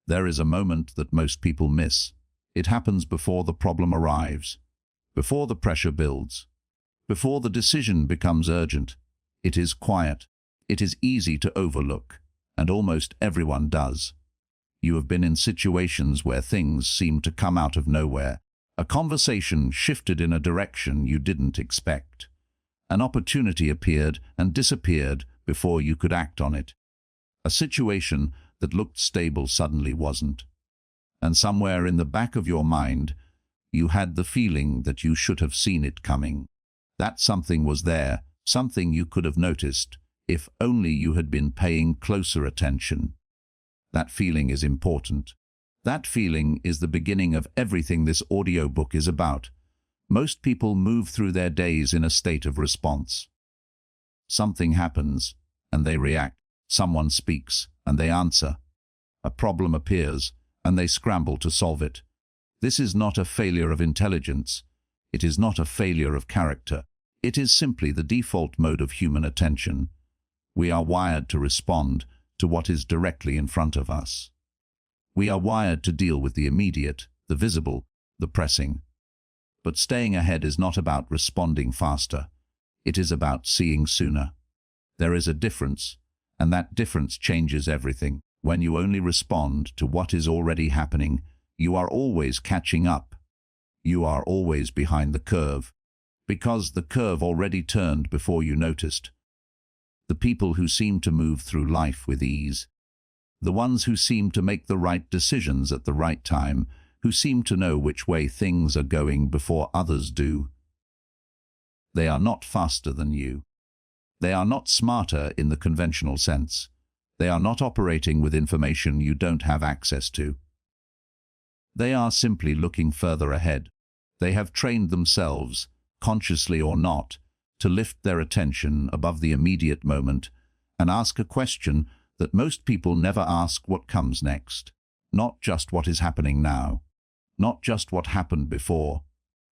There is a moment that most people miss. It happens before the problem arrives, before the pressure builds, before the decision becomes urgent. It is quiet. It is easy to overlook, and almost everyone does. You have been in situations where things seem to come out of nowhere. A conversation shifted in a direction you didn't expect. An opportunity appeared and disappeared before you could act on it. A situation that looked stable suddenly wasn't. And somewhere in the back of your mind, you had the feeling that you should have seen it coming. That something was there, something you could have noticed, if only you had been paying closer attention. That feeling is important. That feeling is the beginning of everything this audiobook is about. Most people move through their days in a state of response. Something happens, and they react. Someone speaks, and they answer. A problem appears, and they scramble to solve it. This is not a failure of intelligence. It is not a failure of character. It is simply the default mode of human attention. We are wired to respond to what is directly in front of us. We are wired to deal with the immediate, the visible, the pressing. But staying ahead is not about responding faster. It is about seeing sooner. There is a difference, and that difference changes everything. When you only respond to what is already happening, you are always catching up. You are always behind the curve, because the curve already turned before you noticed. The people who seem to move through life with ease, the ones who seem to make the right decisions at the right time, who seem to know which way things are going before others do. They are not faster than you. They are not smarter in the conventional sense. They are not operating with information you don't have access to. They are simply looking further ahead. They have trained themselves, consciously or not, to lift their attention above the immediate moment and ask a question that most people never ask: what comes next? Not just what is happening now, not just what happened before,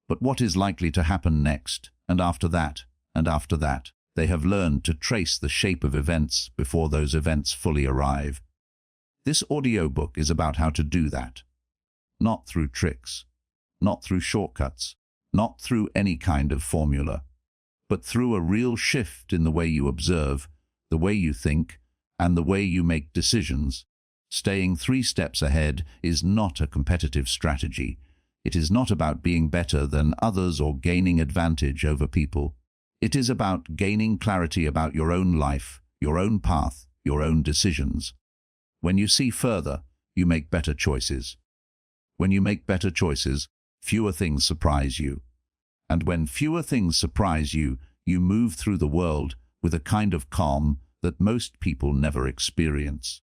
but what is likely to happen next, and after that, and after that. They have learned to trace the shape of events before those events fully arrive. This audiobook is about how to do that. Not through tricks, not through shortcuts, not through any kind of formula, but through a real shift in the way you observe, the way you think, and the way you make decisions. Staying 3 steps ahead is not a competitive strategy. It is not about being better than others or gaining advantage over people. It is about gaining clarity about your own life, your own path, your own decisions. When you see further, you make better choices. When you make better choices, fewer things surprise you. And when fewer things surprise you, you move through the world with a kind of calm that most people never experience.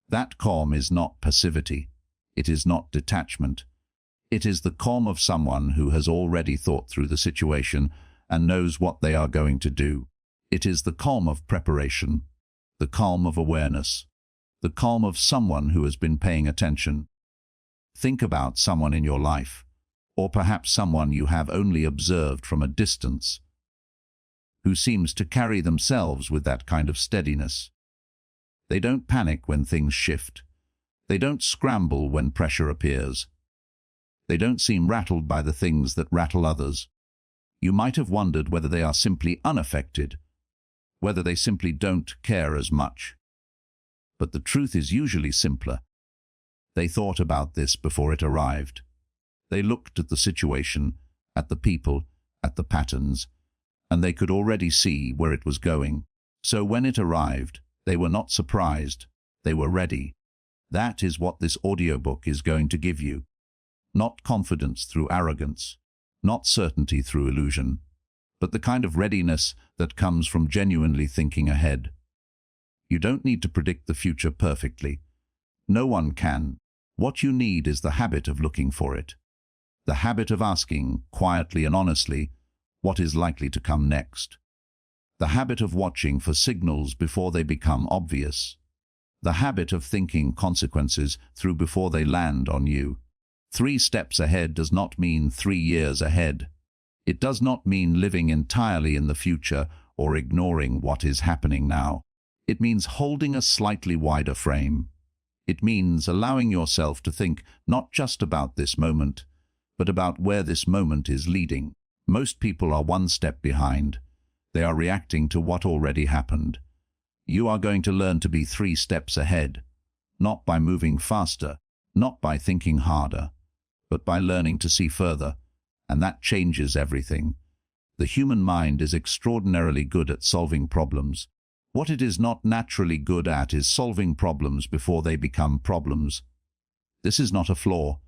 That calm is not passivity. It is not detachment. It is the calm of someone who has already thought through the situation and knows what they are going to do. It is the calm of preparation, the calm of awareness, the calm of someone who has been paying attention. Think about someone in your life, or perhaps someone you have only observed from a distance, who seems to carry themselves with that kind of steadiness. They don't panic when things shift. They don't scramble when pressure appears. They don't seem rattled by the things that rattle others. You might have wondered whether they are simply unaffected, whether they simply don't care as much. But the truth is usually simpler. They thought about this before it arrived. They looked at the situation, at the people, at the patterns, and they could already see where it was going. So when it arrived, they were not surprised. They were ready. That is what this audiobook is going to give you. Not confidence through arrogance, not certainty through illusion, but the kind of readiness that comes from genuinely thinking ahead. You don't need to predict the future perfectly. No one can. What you need is the habit of looking for it. The habit of asking, quietly and honestly, what is likely to come next. The habit of watching for signals before they become obvious. The habit of thinking consequences through before they land on you. 3 steps ahead does not mean 3 years ahead. It does not mean living entirely in the future or ignoring what is happening now. It means holding a slightly wider frame. It means allowing yourself to think not just about this moment, but about where this moment is leading. Most people are one step behind. They are reacting to what already happened. You are going to learn to be 3 steps ahead, not by moving faster, not by thinking harder, but by learning to see further, and that changes everything. The human mind is extraordinarily good at solving problems. What it is not naturally good at is solving problems before they become problems. This is not a flaw.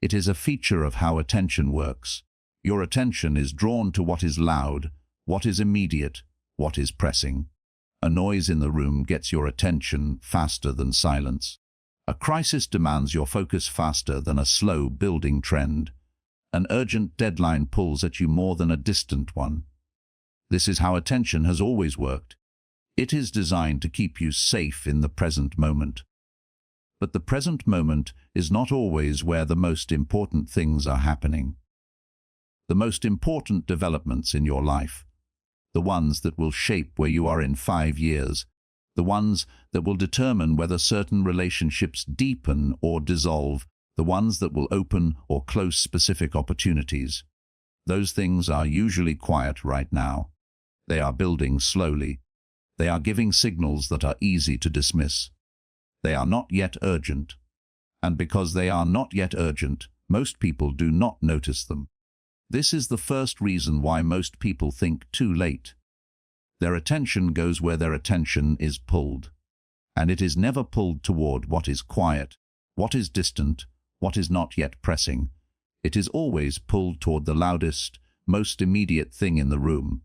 It is a feature of how attention works. Your attention is drawn to what is loud, what is immediate, what is pressing. A noise in the room gets your attention faster than silence. A crisis demands your focus faster than a slow building trend. An urgent deadline pulls at you more than a distant one. This is how attention has always worked. It is designed to keep you safe in the present moment. But the present moment is not always where the most important things are happening. The most important developments in your life, the ones that will shape where you are in 5 years, the ones that will determine whether certain relationships deepen or dissolve, the ones that will open or close specific opportunities. Those things are usually quiet right now. They are building slowly. They are giving signals that are easy to dismiss. They are not yet urgent. And because they are not yet urgent, most people do not notice them. This is the first reason why most people think too late. Their attention goes where their attention is pulled. And it is never pulled toward what is quiet, what is distant, what is not yet pressing. It is always pulled toward the loudest, most immediate thing in the room.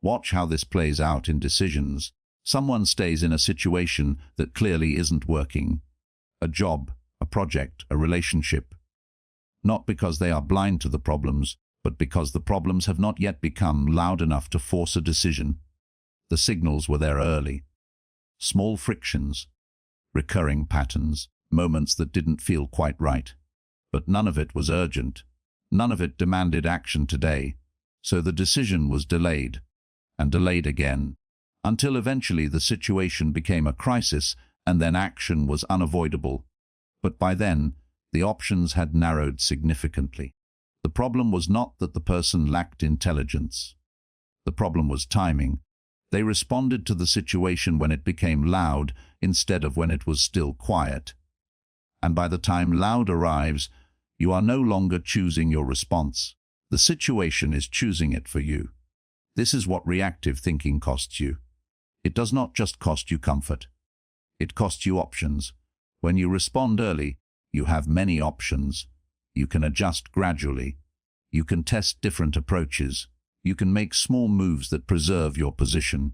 Watch how this plays out in decisions. Someone stays in a situation that clearly isn't working. A job, a project, a relationship. Not because they are blind to the problems, but because the problems have not yet become loud enough to force a decision. The signals were there early. Small frictions, recurring patterns, moments that didn't feel quite right. But none of it was urgent. None of it demanded action today. So the decision was delayed, and delayed again, until eventually the situation became a crisis and then action was unavoidable. But by then, the options had narrowed significantly. The problem was not that the person lacked intelligence. The problem was timing. They responded to the situation when it became loud instead of when it was still quiet. And by the time loud arrives, you are no longer choosing your response. The situation is choosing it for you. This is what reactive thinking costs you. It does not just cost you comfort. It costs you options. When you respond early, you have many options. You can adjust gradually. You can test different approaches. You can make small moves that preserve your position.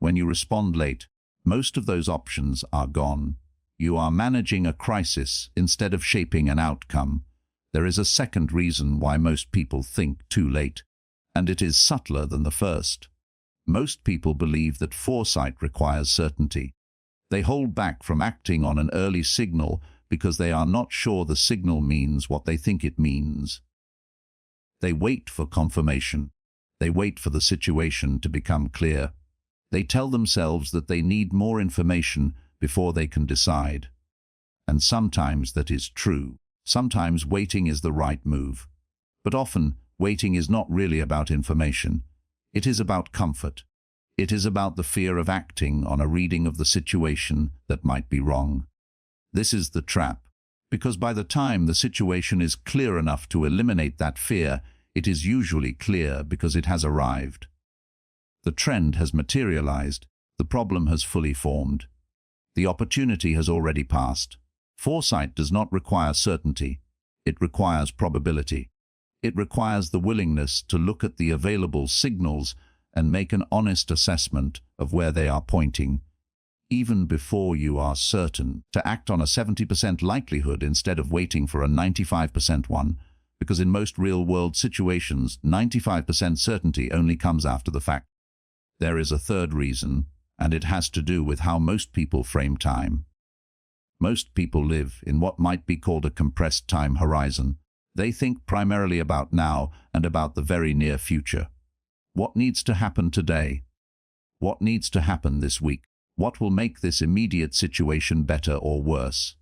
When you respond late, most of those options are gone. You are managing a crisis instead of shaping an outcome. There is a second reason why most people think too late, and it is subtler than the first. Most people believe that foresight requires certainty. They hold back from acting on an early signal because they are not sure the signal means what they think it means. They wait for confirmation. They wait for the situation to become clear. They tell themselves that they need more information before they can decide. And sometimes that is true. Sometimes waiting is the right move. But often, waiting is not really about information. It is about comfort. It is about the fear of acting on a reading of the situation that might be wrong. This is the trap, because by the time the situation is clear enough to eliminate that fear, it is usually clear because it has arrived. The trend has materialized. The problem has fully formed. The opportunity has already passed. Foresight does not require certainty. It requires probability. It requires the willingness to look at the available signals and make an honest assessment of where they are pointing, even before you are certain, to act on a 70% likelihood instead of waiting for a 95% one, because in most real-world situations, 95% certainty only comes after the fact. There is a third reason, and it has to do with how most people frame time. Most people live in what might be called a compressed time horizon. They think primarily about now and about the very near future. What needs to happen today? What needs to happen this week? What will make this immediate situation better or worse?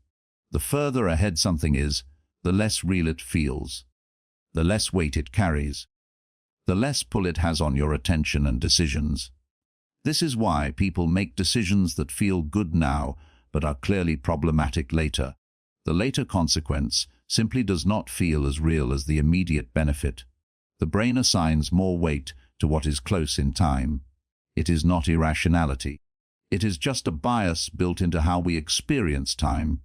The further ahead something is, the less real it feels, the less weight it carries, the less pull it has on your attention and decisions. This is why people make decisions that feel good now but are clearly problematic later. The later consequence simply does not feel as real as the immediate benefit. The brain assigns more weight to what is close in time. It is not irrationality. It is just a bias built into how we experience time.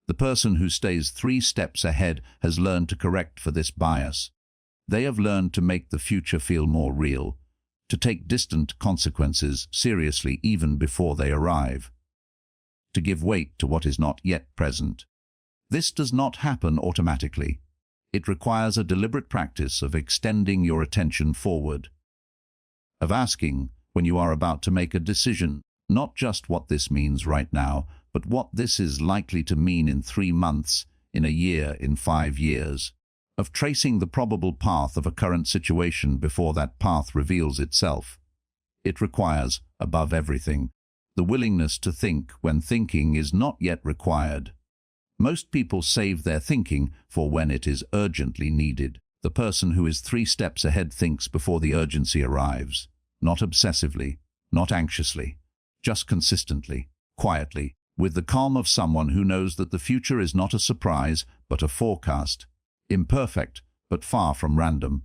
The person who stays 3 steps ahead has learned to correct for this bias. They have learned to make the future feel more real, to take distant consequences seriously even before they arrive, to give weight to what is not yet present. This does not happen automatically. It requires a deliberate practice of extending your attention forward, of asking, when you are about to make a decision, not just what this means right now, but what this is likely to mean in 3 months, in a year, in 5 years, of tracing the probable path of a current situation before that path reveals itself. It requires, above everything, the willingness to think when thinking is not yet required. Most people save their thinking for when it is urgently needed. The person who is 3 steps ahead thinks before the urgency arrives, not obsessively, not anxiously, just consistently, quietly, with the calm of someone who knows that the future is not a surprise but a forecast, imperfect but far from random.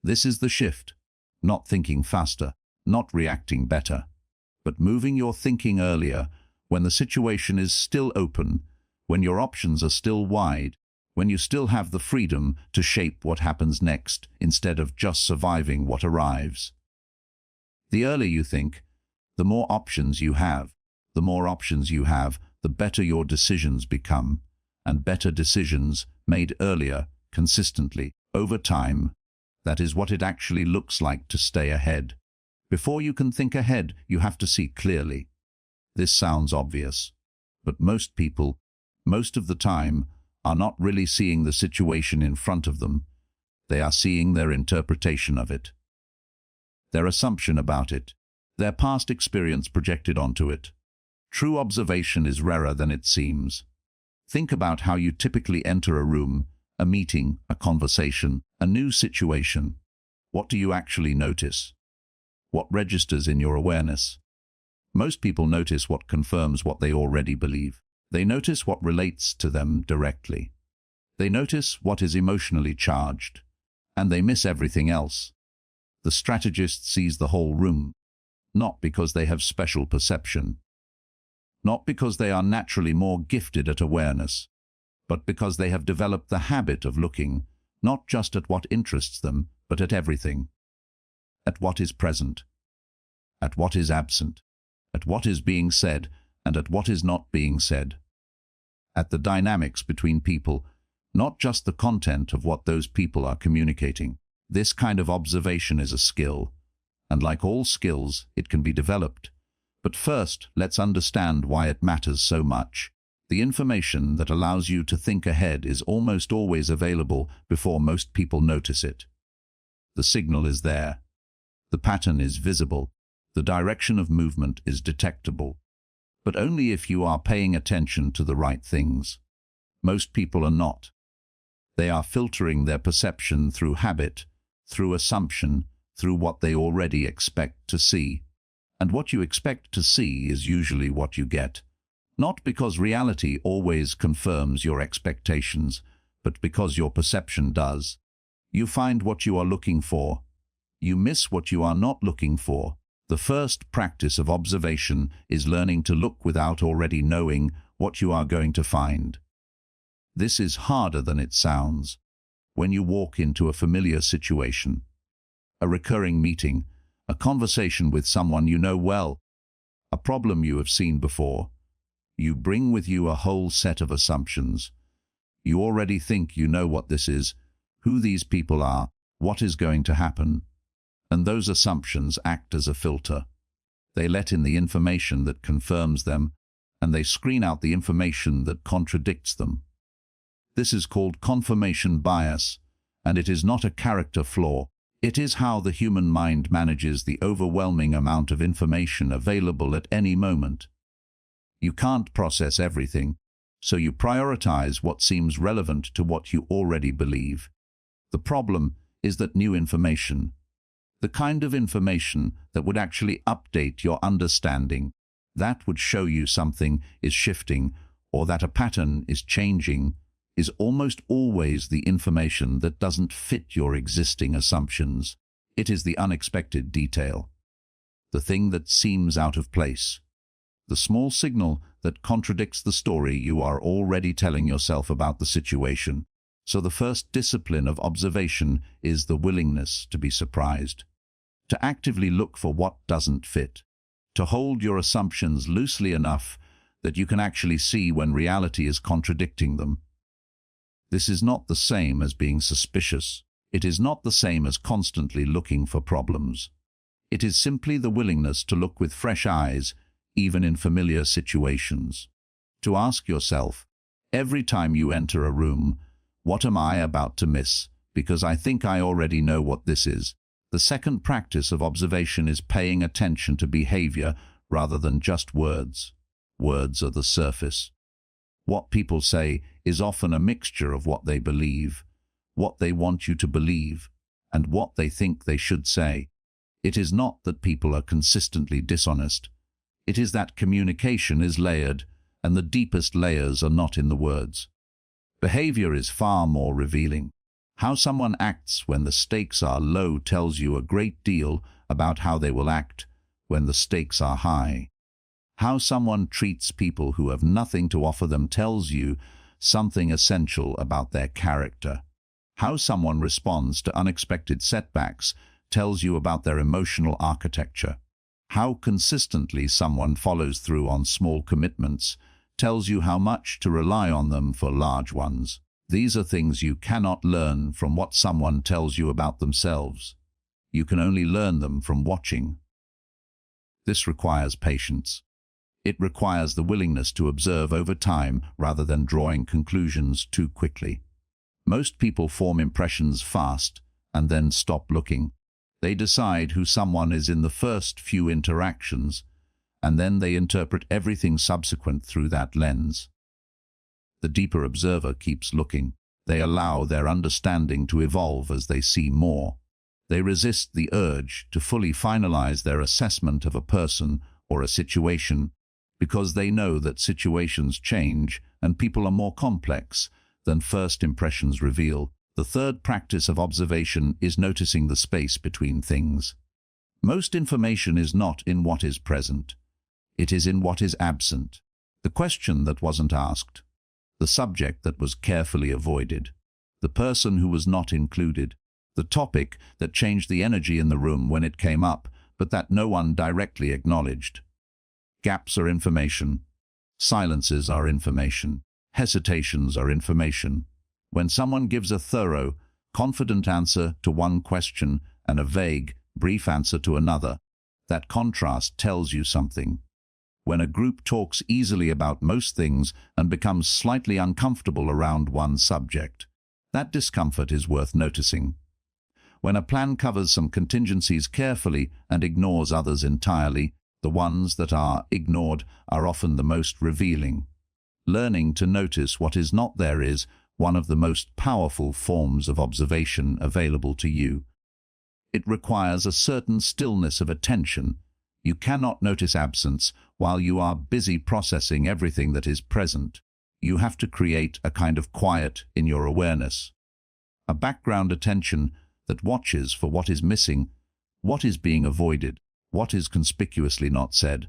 This is the shift, not thinking faster, not reacting better, but moving your thinking earlier, when the situation is still open, when your options are still wide, when you still have the freedom to shape what happens next instead of just surviving what arrives. The earlier you think, the more options you have. The more options you have, the better your decisions become, and better decisions, made earlier, consistently, over time. That is what it actually looks like to stay ahead. Before you can think ahead, you have to see clearly. This sounds obvious, but most people, most of the time, are not really seeing the situation in front of them. They are seeing their interpretation of it, their assumption about it, their past experience projected onto it. True observation is rarer than it seems. Think about how you typically enter a room, a meeting, a conversation, a new situation. What do you actually notice? What registers in your awareness? Most people notice what confirms what they already believe. They notice what relates to them directly. They notice what is emotionally charged, and they miss everything else. The strategist sees the whole room, not because they have special perception, not because they are naturally more gifted at awareness, but because they have developed the habit of looking not just at what interests them, but at everything, at what is present, at what is absent, at what is being said, and at what is not being said, at the dynamics between people, not just the content of what those people are communicating. This kind of observation is a skill, and like all skills, it can be developed. But first, let's understand why it matters so much. The information that allows you to think ahead is almost always available before most people notice it. The signal is there. The pattern is visible. The direction of movement is detectable. But only if you are paying attention to the right things. Most people are not. They are filtering their perception through habit, through assumption, through what they already expect to see. And what you expect to see is usually what you get. Not because reality always confirms your expectations, but because your perception does. You find what you are looking for. You miss what you are not looking for. The first practice of observation is learning to look without already knowing what you are going to find. This is harder than it sounds. When you walk into a familiar situation, a recurring meeting, a conversation with someone you know well, a problem you have seen before, you bring with you a whole set of assumptions. You already think you know what this is, who these people are, what is going to happen. And those assumptions act as a filter. They let in the information that confirms them, and they screen out the information that contradicts them. This is called confirmation bias, and it is not a character flaw. It is how the human mind manages the overwhelming amount of information available at any moment. You can't process everything, so you prioritize what seems relevant to what you already believe. The problem is that new information, the kind of information that would actually update your understanding, that would show you something is shifting or that a pattern is changing, is almost always the information that doesn't fit your existing assumptions. It is the unexpected detail, the thing that seems out of place, the small signal that contradicts the story you are already telling yourself about the situation. So the first discipline of observation is the willingness to be surprised, to actively look for what doesn't fit, to hold your assumptions loosely enough that you can actually see when reality is contradicting them. This is not the same as being suspicious. It is not the same as constantly looking for problems. It is simply the willingness to look with fresh eyes, even in familiar situations. To ask yourself, every time you enter a room, what am I about to miss? Because I think I already know what this is. The second practice of observation is paying attention to behavior rather than just words. Words are the surface. What people say is often a mixture of what they believe, what they want you to believe, and what they think they should say. It is not that people are consistently dishonest. It is that communication is layered, and the deepest layers are not in the words. Behavior is far more revealing. How someone acts when the stakes are low tells you a great deal about how they will act when the stakes are high. How someone treats people who have nothing to offer them tells you something essential about their character. How someone responds to unexpected setbacks tells you about their emotional architecture. How consistently someone follows through on small commitments tells you how much to rely on them for large ones. These are things you cannot learn from what someone tells you about themselves. You can only learn them from watching. This requires patience. It requires the willingness to observe over time rather than drawing conclusions too quickly. Most people form impressions fast and then stop looking. They decide who someone is in the first few interactions, and then they interpret everything subsequent through that lens. The deeper observer keeps looking. They allow their understanding to evolve as they see more. They resist the urge to fully finalize their assessment of a person or a situation because they know that situations change and people are more complex than first impressions reveal. The third practice of observation is noticing the space between things. Most information is not in what is present. It is in what is absent. The question that wasn't asked. The subject that was carefully avoided. The person who was not included. The topic that changed the energy in the room when it came up, but that no one directly acknowledged. Gaps are information. Silences are information. Hesitations are information. When someone gives a thorough, confident answer to one question and a vague, brief answer to another, that contrast tells you something. When a group talks easily about most things and becomes slightly uncomfortable around one subject, that discomfort is worth noticing. When a plan covers some contingencies carefully and ignores others entirely, the ones that are ignored are often the most revealing. Learning to notice what is not there is one of the most powerful forms of observation available to you. It requires a certain stillness of attention. You cannot notice absence while you are busy processing everything that is present. You have to create a kind of quiet in your awareness, a background attention that watches for what is missing, what is being avoided, what is conspicuously not said.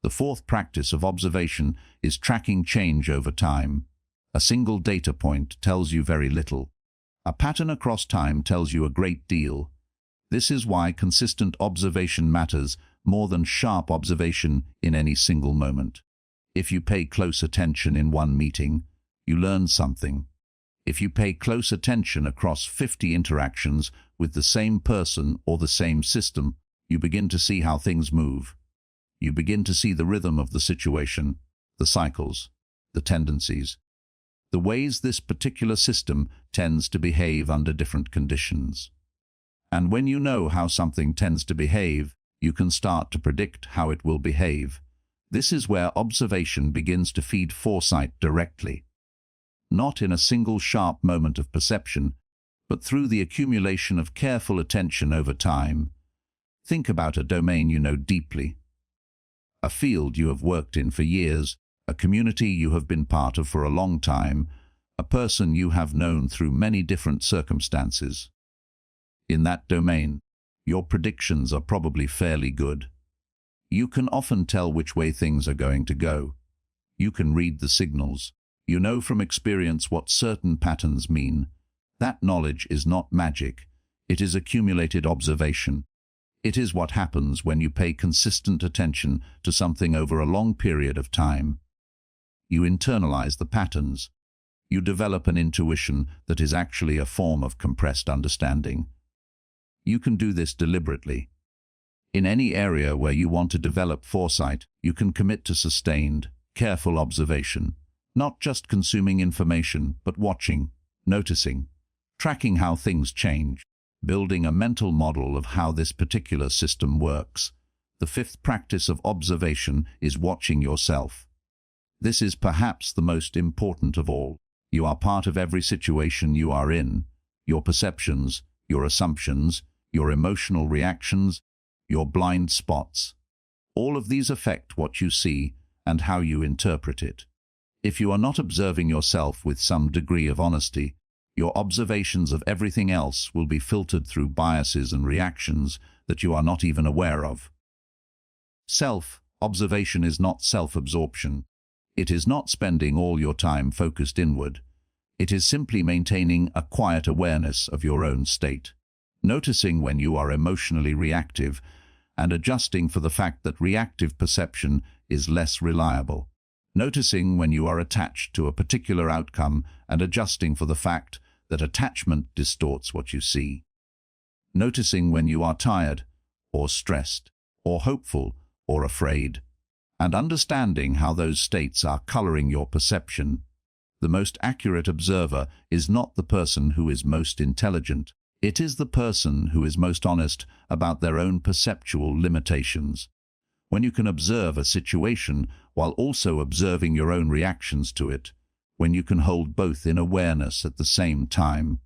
The fourth practice of observation is tracking change over time. A single data point tells you very little. A pattern across time tells you a great deal. This is why consistent observation matters more than sharp observation in any single moment. If you pay close attention in one meeting, you learn something. If you pay close attention across 50 interactions with the same person or the same system, you begin to see how things move. You begin to see the rhythm of the situation, the cycles, the tendencies, the ways this particular system tends to behave under different conditions. And when you know how something tends to behave, you can start to predict how it will behave. This is where observation begins to feed foresight directly. Not in a single sharp moment of perception, but through the accumulation of careful attention over time. Think about a domain you know deeply, a field you have worked in for years, a community you have been part of for a long time, a person you have known through many different circumstances. In that domain, your predictions are probably fairly good. You can often tell which way things are going to go. You can read the signals. You know from experience what certain patterns mean. That knowledge is not magic. It is accumulated observation. It is what happens when you pay consistent attention to something over a long period of time. You internalize the patterns. You develop an intuition that is actually a form of compressed understanding. You can do this deliberately. In any area where you want to develop foresight, you can commit to sustained, careful observation, not just consuming information, but watching, noticing, tracking how things change, building a mental model of how this particular system works. The fifth practice of observation is watching yourself. This is perhaps the most important of all. You are part of every situation you are in. Your perceptions, your assumptions, your emotional reactions, your blind spots. All of these affect what you see and how you interpret it. If you are not observing yourself with some degree of honesty, your observations of everything else will be filtered through biases and reactions that you are not even aware of. Self-observation is not self-absorption. It is not spending all your time focused inward. It is simply maintaining a quiet awareness of your own state, noticing when you are emotionally reactive and adjusting for the fact that reactive perception is less reliable. Noticing when you are attached to a particular outcome and adjusting for the fact that attachment distorts what you see. Noticing when you are tired, or stressed, or hopeful, or afraid, and understanding how those states are coloring your perception. The most accurate observer is not the person who is most intelligent. It is the person who is most honest about their own perceptual limitations. When you can observe a situation while also observing your own reactions to it, when you can hold both in awareness at the same time,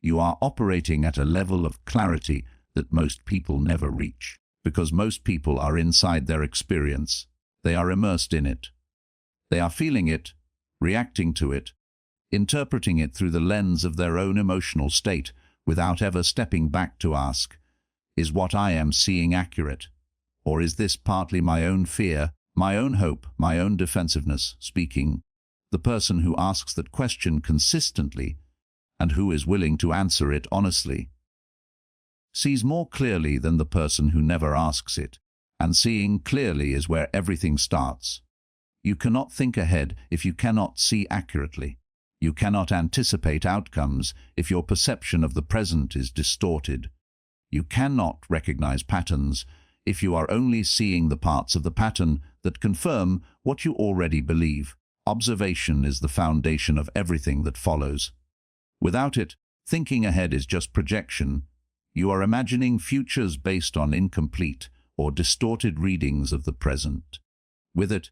you are operating at a level of clarity that most people never reach, because most people are inside their experience. They are immersed in it. They are feeling it, reacting to it, interpreting it through the lens of their own emotional state without ever stepping back to ask, is what I am seeing accurate? Or is this partly my own fear, my own hope, my own defensiveness speaking? The person who asks that question consistently and who is willing to answer it honestly sees more clearly than the person who never asks it, and seeing clearly is where everything starts. You cannot think ahead if you cannot see accurately. You cannot anticipate outcomes if your perception of the present is distorted. You cannot recognize patterns if you are only seeing the parts of the pattern that confirm what you already believe. Observation is the foundation of everything that follows. Without it, thinking ahead is just projection. You are imagining futures based on incomplete or distorted readings of the present. With it,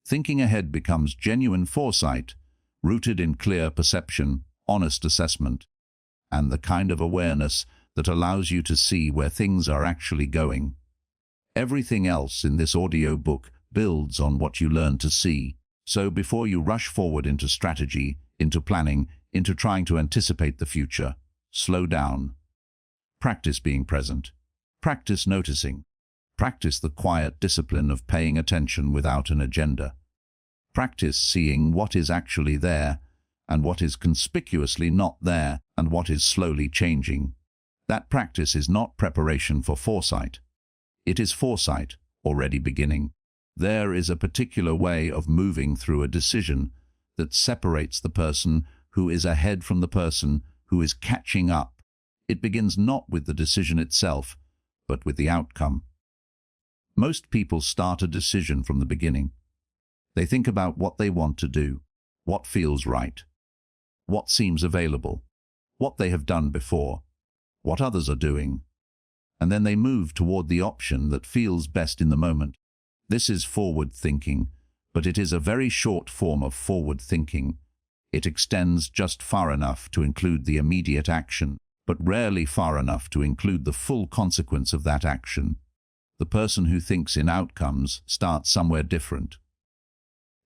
thinking ahead becomes genuine foresight, rooted in clear perception, honest assessment, and the kind of awareness that allows you to see where things are actually going. Everything else in this audiobook builds on what you learn to see. So before you rush forward into strategy, into planning, into trying to anticipate the future, slow down. Practice being present. Practice noticing. Practice the quiet discipline of paying attention without an agenda. Practice seeing what is actually there and what is conspicuously not there and what is slowly changing. That practice is not preparation for foresight. It is foresight already beginning. There is a particular way of moving through a decision that separates the person who is ahead from the person who is catching up. It begins not with the decision itself, but with the outcome. Most people start a decision from the beginning. They think about what they want to do, what feels right, what seems available, what they have done before, what others are doing, and then they move toward the option that feels best in the moment. This is forward thinking, but it is a very short form of forward thinking. It extends just far enough to include the immediate action, but rarely far enough to include the full consequence of that action. The person who thinks in outcomes starts somewhere different.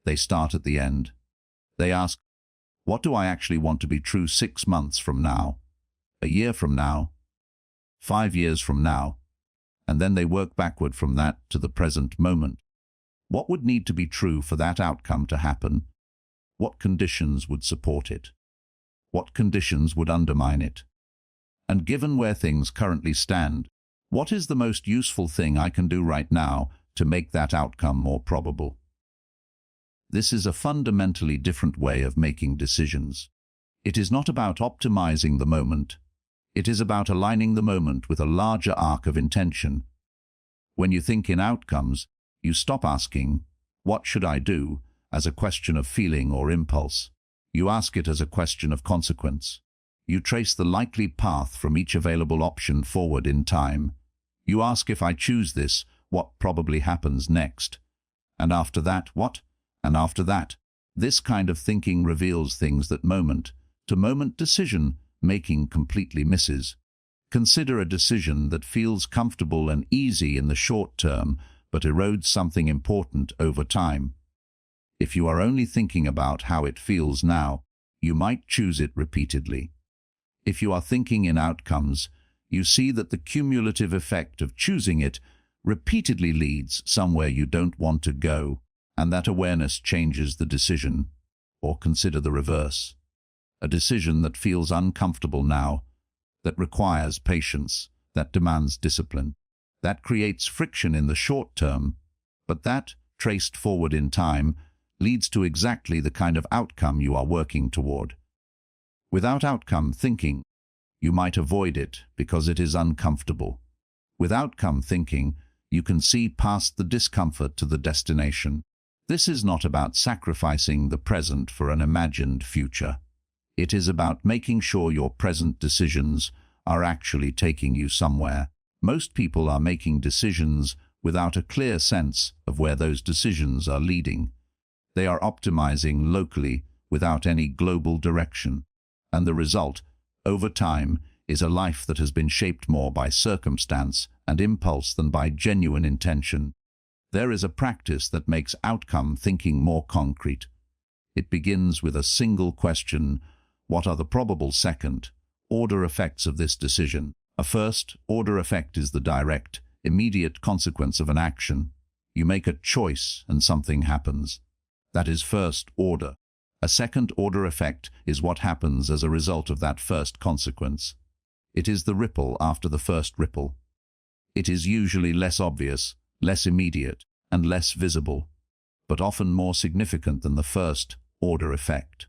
They start at the end. They ask, what do I actually want to be true 6 months from now, a year from now, 5 years from now? And then they work backward from that to the present moment. What would need to be true for that outcome to happen? What conditions would support it? What conditions would undermine it? And given where things currently stand, what is the most useful thing I can do right now to make that outcome more probable? This is a fundamentally different way of making decisions. It is not about optimizing the moment. It is about aligning the moment with a larger arc of intention. When you think in outcomes, you stop asking, what should I do, as a question of feeling or impulse. You ask it as a question of consequence. You trace the likely path from each available option forward in time. You ask, if I choose this, what probably happens next? And after that, what? And after that? This kind of thinking reveals things that moment-to-moment decision-making completely misses. Consider a decision that feels comfortable and easy in the short term, but erodes something important over time. If you are only thinking about how it feels now, you might choose it repeatedly. If you are thinking in outcomes, you see that the cumulative effect of choosing it repeatedly leads somewhere you don't want to go, and that awareness changes the decision. Or consider the reverse. A decision that feels uncomfortable now, that requires patience, that demands discipline, that creates friction in the short term, but that, traced forward in time, leads to exactly the kind of outcome you are working toward. Without outcome thinking, you might avoid it because it is uncomfortable. With outcome thinking, you can see past the discomfort to the destination. This is not about sacrificing the present for an imagined future. It is about making sure your present decisions are actually taking you somewhere. Most people are making decisions without a clear sense of where those decisions are leading. They are optimizing locally without any global direction. And the result, over time, is a life that has been shaped more by circumstance and impulse than by genuine intention. There is a practice that makes outcome thinking more concrete. It begins with a single question: what are the probable second-order effects of this decision? A first-order effect is the direct, immediate consequence of an action. You make a choice and something happens. That is first order. A second-order effect is what happens as a result of that first consequence. It is the ripple after the first ripple. It is usually less obvious, less immediate, and less visible, but often more significant than the first-order effect.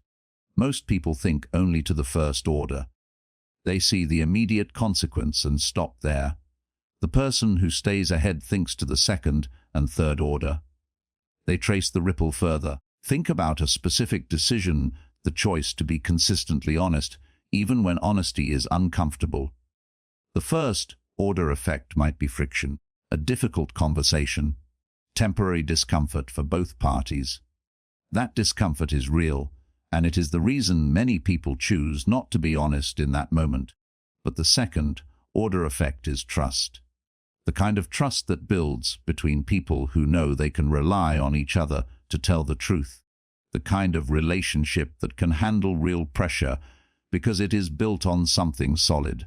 Most people think only to the first order. They see the immediate consequence and stop there. The person who stays ahead thinks to the second and third order. They trace the ripple further. Think about a specific decision, the choice to be consistently honest, even when honesty is uncomfortable. The first-order effect might be friction, a difficult conversation, temporary discomfort for both parties. That discomfort is real, and it is the reason many people choose not to be honest in that moment. But the second-order effect is trust. The kind of trust that builds between people who know they can rely on each other to tell the truth. The kind of relationship that can handle real pressure because it is built on something solid.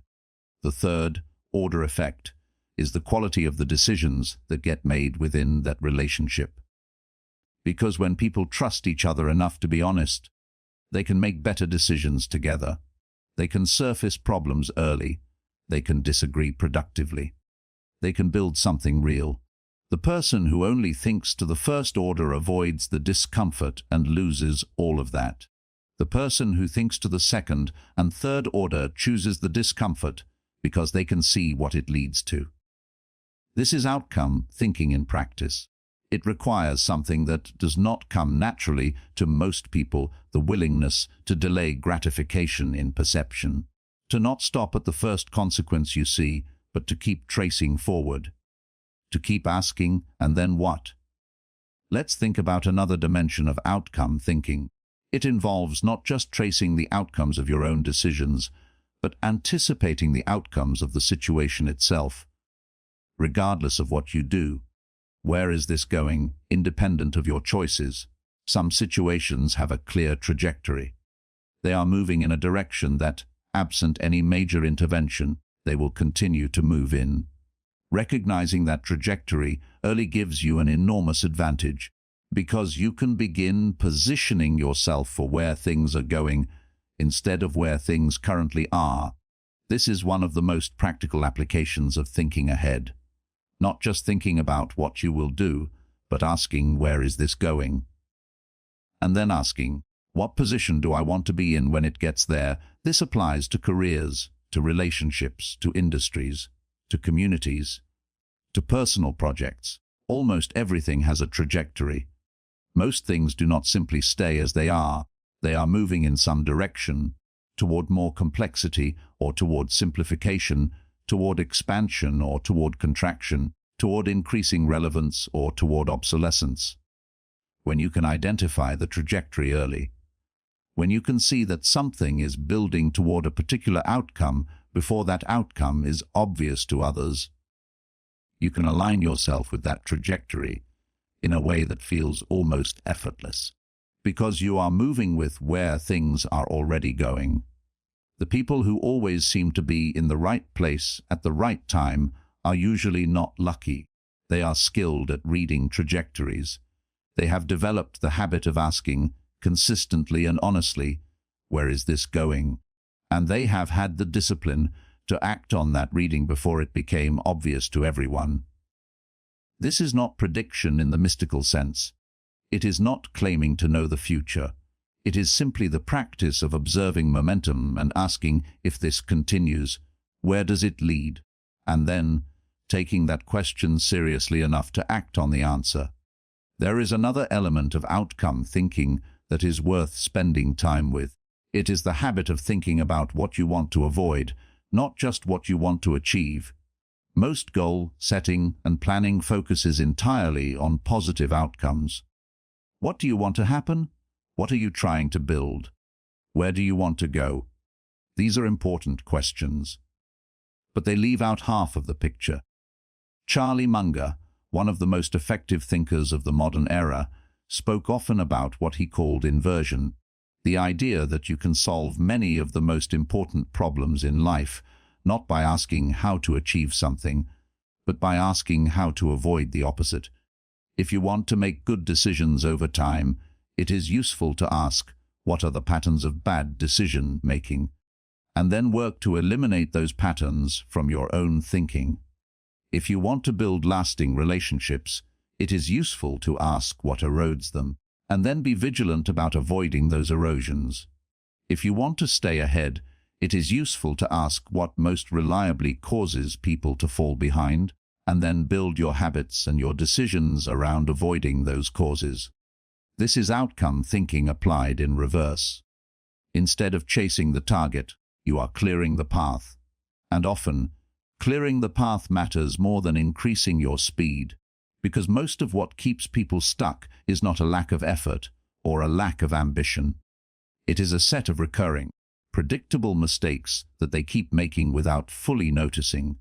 The third-order effect is the quality of the decisions that get made within that relationship. Because when people trust each other enough to be honest, they can make better decisions together. They can surface problems early. They can disagree productively. They can build something real. The person who only thinks to the first order avoids the discomfort and loses all of that. The person who thinks to the second and third order chooses the discomfort because they can see what it leads to. This is outcome thinking in practice. It requires something that does not come naturally to most people: the willingness to delay gratification in perception, To not stop at the first consequence you see, but to keep tracing forward. To keep asking, and then what? Let's think about another dimension of outcome thinking. It involves not just tracing the outcomes of your own decisions, but anticipating the outcomes of the situation itself. Regardless of what you do, where is this going, independent of your choices? Some situations have a clear trajectory. They are moving in a direction that, absent any major intervention, they will continue to move in. Recognizing that trajectory early gives you an enormous advantage, because you can begin positioning yourself for where things are going instead of where things currently are. This is one of the most practical applications of thinking ahead. Not just thinking about what you will do, but asking, where is this going? And then asking, what position do I want to be in when it gets there? This applies to careers, to relationships, to industries, to communities, to personal projects. Almost everything has a trajectory. Most things do not simply stay as they are moving in some direction, toward more complexity or toward simplification, toward expansion or toward contraction, toward increasing relevance or toward obsolescence. When you can identify the trajectory early, when you can see that something is building toward a particular outcome before that outcome is obvious to others, you can align yourself with that trajectory in a way that feels almost effortless, because you are moving with where things are already going. The people who always seem to be in the right place at the right time are usually not lucky. They are skilled at reading trajectories. They have developed the habit of asking, consistently and honestly, where is this going? And they have had the discipline to act on that reading before it became obvious to everyone. This is not prediction in the mystical sense. It is not claiming to know the future. It is simply the practice of observing momentum and asking, if this continues, where does it lead? And then taking that question seriously enough to act on the answer. There is another element of outcome thinking that is worth spending time with. It is the habit of thinking about what you want to avoid, not just what you want to achieve. Most goal setting and planning focuses entirely on positive outcomes. What do you want to happen? What are you trying to build? Where do you want to go? These are important questions, but they leave out half of the picture. Charlie Munger, one of the most effective thinkers of the modern era, spoke often about what he called inversion, the idea that you can solve many of the most important problems in life not by asking how to achieve something, but by asking how to avoid the opposite. If you want to make good decisions over time, it is useful to ask, what are the patterns of bad decision-making? And then work to eliminate those patterns from your own thinking. If you want to build lasting relationships, it is useful to ask what erodes them, and then be vigilant about avoiding those erosions. If you want to stay ahead, it is useful to ask what most reliably causes people to fall behind, and then build your habits and your decisions around avoiding those causes. This is outcome thinking applied in reverse. Instead of chasing the target, you are clearing the path. And often, clearing the path matters more than increasing your speed, because most of what keeps people stuck is not a lack of effort or a lack of ambition. It is a set of recurring, predictable mistakes that they keep making without fully noticing.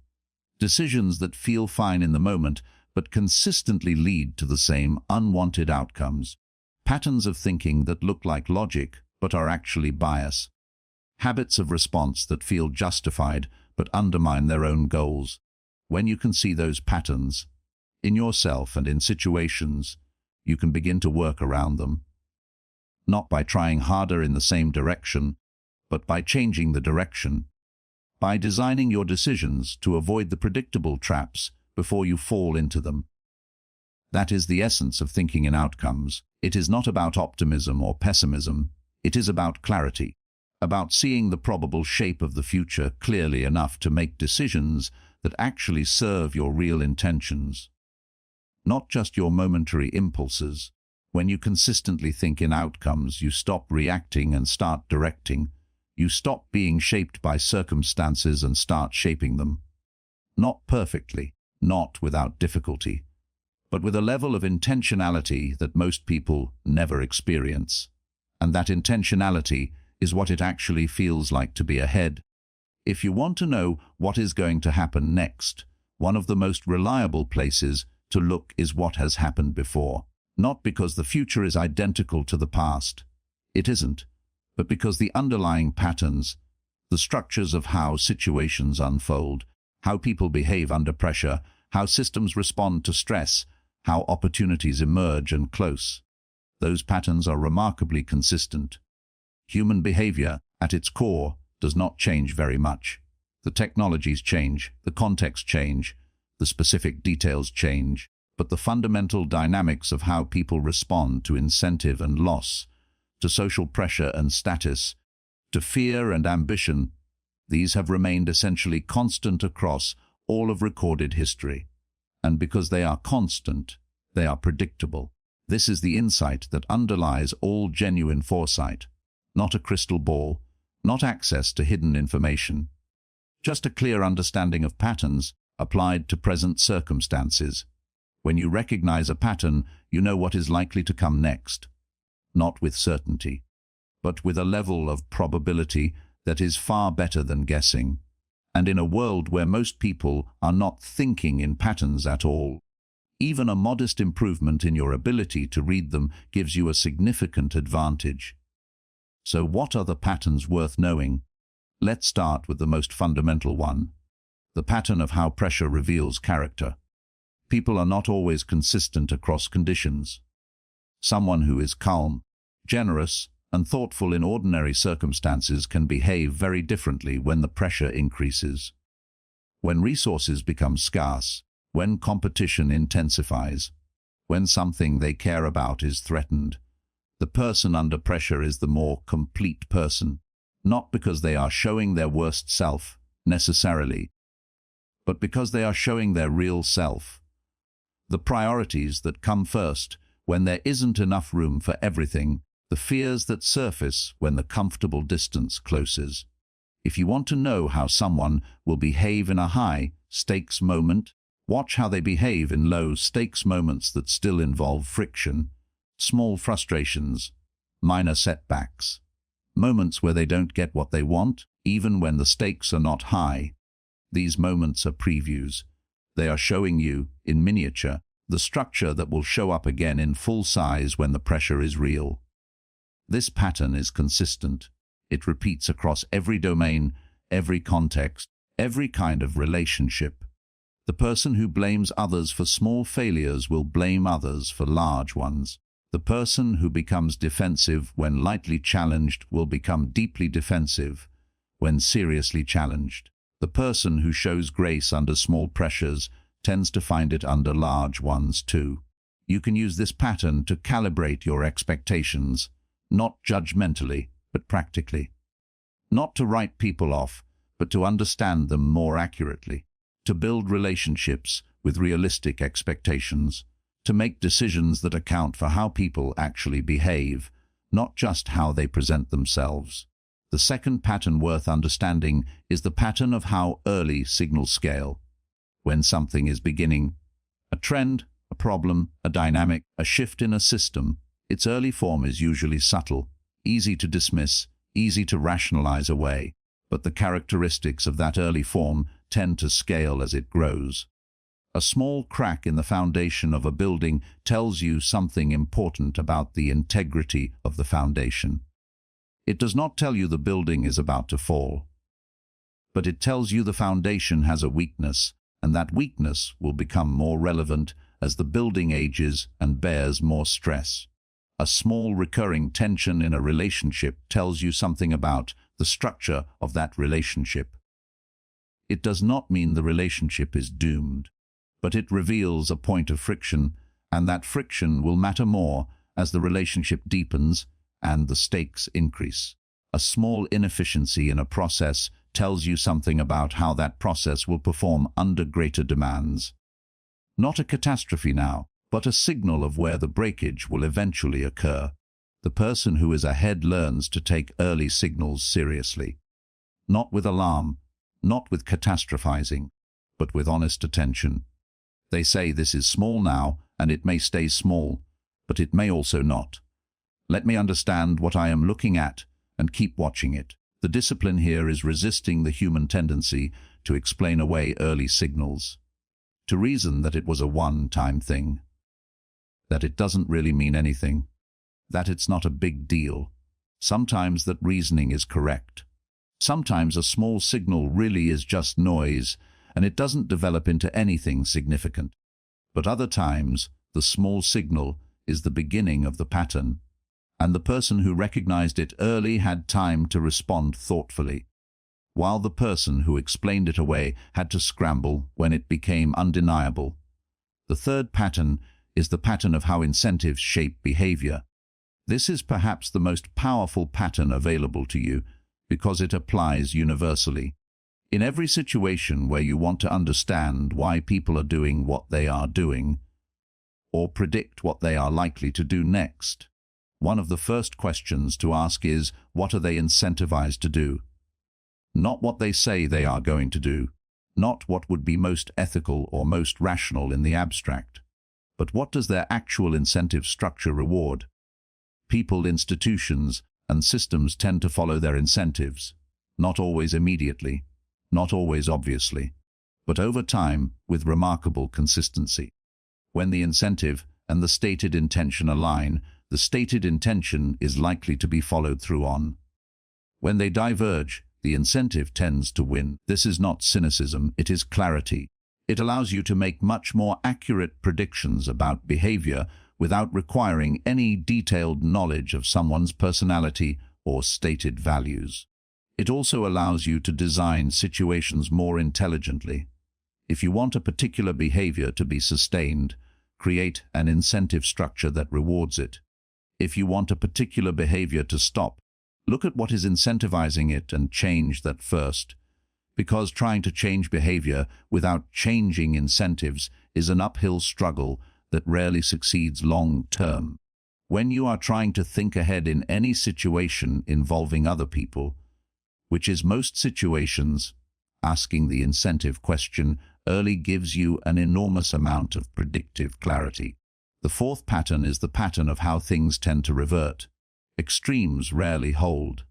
Decisions that feel fine in the moment but consistently lead to the same unwanted outcomes. Patterns of thinking that look like logic but are actually bias. Habits of response that feel justified but undermine their own goals. When you can see those patterns, in yourself and in situations, you can begin to work around them. Not by trying harder in the same direction, but by changing the direction. By designing your decisions to avoid the predictable traps before you fall into them. That is the essence of thinking in outcomes. It is not about optimism or pessimism. It is about clarity, about seeing the probable shape of the future clearly enough to make decisions that actually serve your real intentions, not just your momentary impulses. When you consistently think in outcomes, you stop reacting and start directing. You stop being shaped by circumstances and start shaping them. Not perfectly, not without difficulty, but with a level of intentionality that most people never experience. And that intentionality is what it actually feels like to be ahead. If you want to know what is going to happen next, one of the most reliable places to look is what has happened before. Not because the future is identical to the past. It isn't. But because the underlying patterns, the structures of how situations unfold, how people behave under pressure, how systems respond to stress, how opportunities emerge and close, those patterns are remarkably consistent. Human behavior, at its core, does not change very much. The technologies change, the contexts change, the specific details change, but the fundamental dynamics of how people respond to incentive and loss, to social pressure and status, to fear and ambition, these have remained essentially constant across all of recorded history. And because they are constant, they are predictable. This is the insight that underlies all genuine foresight. Not a crystal ball, not access to hidden information, just a clear understanding of patterns applied to present circumstances. When you recognize a pattern, you know what is likely to come next. Not with certainty, but with a level of probability that is far better than guessing. And in a world where most people are not thinking in patterns at all, even a modest improvement in your ability to read them gives you a significant advantage. So what are the patterns worth knowing? Let's start with the most fundamental one, the pattern of how pressure reveals character. People are not always consistent across conditions. Someone who is calm, generous, and thoughtful in ordinary circumstances can behave very differently when the pressure increases. When resources become scarce, when competition intensifies, when something they care about is threatened, the person under pressure is the more complete person, not because they are showing their worst self, necessarily, but because they are showing their real self. The priorities that come first when there isn't enough room for everything, the fears that surface when the comfortable distance closes. If you want to know how someone will behave in a high-stakes moment, watch how they behave in low-stakes moments that still involve friction, small frustrations, minor setbacks, moments where they don't get what they want, even when the stakes are not high. These moments are previews. They are showing you, in miniature, the structure that will show up again in full size when the pressure is real. This pattern is consistent. It repeats across every domain, every context, every kind of relationship. The person who blames others for small failures will blame others for large ones. The person who becomes defensive when lightly challenged will become deeply defensive when seriously challenged. The person who shows grace under small pressures tends to find it under large ones too. You can use this pattern to calibrate your expectations, not judgmentally, but practically. Not to write people off, but to understand them more accurately. To build relationships with realistic expectations. To make decisions that account for how people actually behave, not just how they present themselves. The second pattern worth understanding is the pattern of how early signals scale. When something is beginning, a trend, a problem, a dynamic, a shift in a system, its early form is usually subtle, easy to dismiss, easy to rationalize away, but the characteristics of that early form tend to scale as it grows. A small crack in the foundation of a building tells you something important about the integrity of the foundation. It does not tell you the building is about to fall, but it tells you the foundation has a weakness, and that weakness will become more relevant as the building ages and bears more stress. A small recurring tension in a relationship tells you something about the structure of that relationship. It does not mean the relationship is doomed, but it reveals a point of friction, and that friction will matter more as the relationship deepens and the stakes increase. A small inefficiency in a process tells you something about how that process will perform under greater demands. Not a catastrophe now, but a signal of where the breakage will eventually occur. The person who is ahead learns to take early signals seriously. Not with alarm, not with catastrophizing, but with honest attention. They say this is small now, and it may stay small, but it may also not. Let me understand what I am looking at and keep watching it. The discipline here is resisting the human tendency to explain away early signals, to reason that it was a one-time thing, that it doesn't really mean anything, that it's not a big deal. Sometimes that reasoning is correct. Sometimes a small signal really is just noise, and it doesn't develop into anything significant. But other times, the small signal is the beginning of the pattern, and the person who recognized it early had time to respond thoughtfully, while the person who explained it away had to scramble when it became undeniable. The third pattern is the pattern of how incentives shape behavior. This is perhaps the most powerful pattern available to you because it applies universally. In every situation where you want to understand why people are doing what they are doing, or predict what they are likely to do next, one of the first questions to ask is, what are they incentivized to do? Not what they say they are going to do, not what would be most ethical or most rational in the abstract, but what does their actual incentive structure reward? People, institutions, and systems tend to follow their incentives, not always immediately, not always obviously, but over time with remarkable consistency. When the incentive and the stated intention align, the stated intention is likely to be followed through on. When they diverge, the incentive tends to win. This is not cynicism, it is clarity. It allows you to make much more accurate predictions about behavior without requiring any detailed knowledge of someone's personality or stated values. It also allows you to design situations more intelligently. If you want a particular behavior to be sustained, create an incentive structure that rewards it. If you want a particular behavior to stop, look at what is incentivizing it and change that first. Because trying to change behavior without changing incentives is an uphill struggle that rarely succeeds long-term. When you are trying to think ahead in any situation involving other people, which is most situations, asking the incentive question early gives you an enormous amount of predictive clarity. The fourth pattern is the pattern of how things tend to revert. Extremes rarely hold.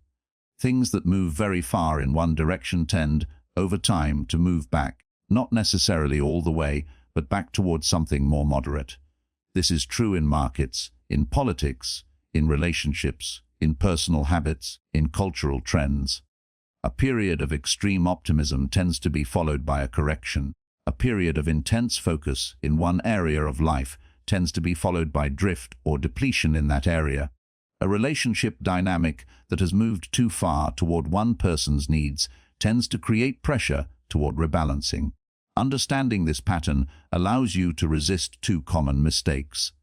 Things that move very far in one direction tend, over time, to move back, not necessarily all the way, but back towards something more moderate. This is true in markets, in politics, in relationships, in personal habits, in cultural trends. A period of extreme optimism tends to be followed by a correction. A period of intense focus in one area of life tends to be followed by drift or depletion in that area. A relationship dynamic that has moved too far toward one person's needs tends to create pressure toward rebalancing. Understanding this pattern allows you to resist two common mistakes.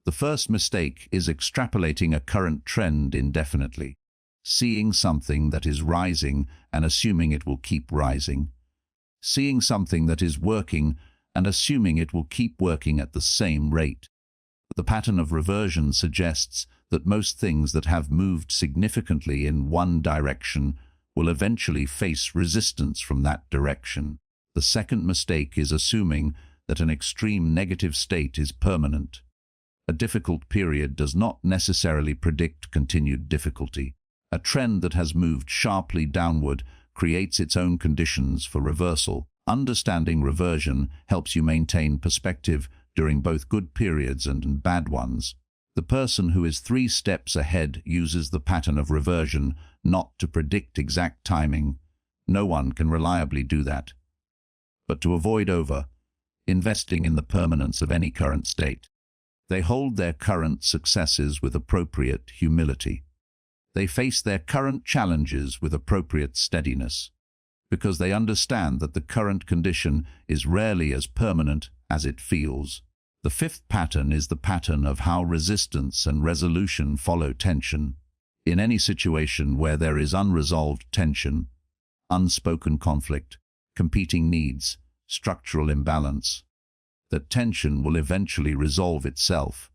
The first mistake is extrapolating a current trend indefinitely, seeing something that is rising and assuming it will keep rising, seeing something that is working and assuming it will keep working at the same rate. The pattern of reversion suggests that most things that have moved significantly in one direction will eventually face resistance from that direction. The second mistake is assuming that an extreme negative state is permanent. A difficult period does not necessarily predict continued difficulty. A trend that has moved sharply downward creates its own conditions for reversal. Understanding reversion helps you maintain perspective during both good periods and bad ones. The person who is 3 steps ahead uses the pattern of reversion not to predict exact timing. No one can reliably do that. But to avoid investing in the permanence of any current state. They hold their current successes with appropriate humility. They face their current challenges with appropriate steadiness, because they understand that the current condition is rarely as permanent as it feels. The fifth pattern is the pattern of how resistance and resolution follow tension. In any situation where there is unresolved tension, unspoken conflict, competing needs, structural imbalance, that tension will eventually resolve itself,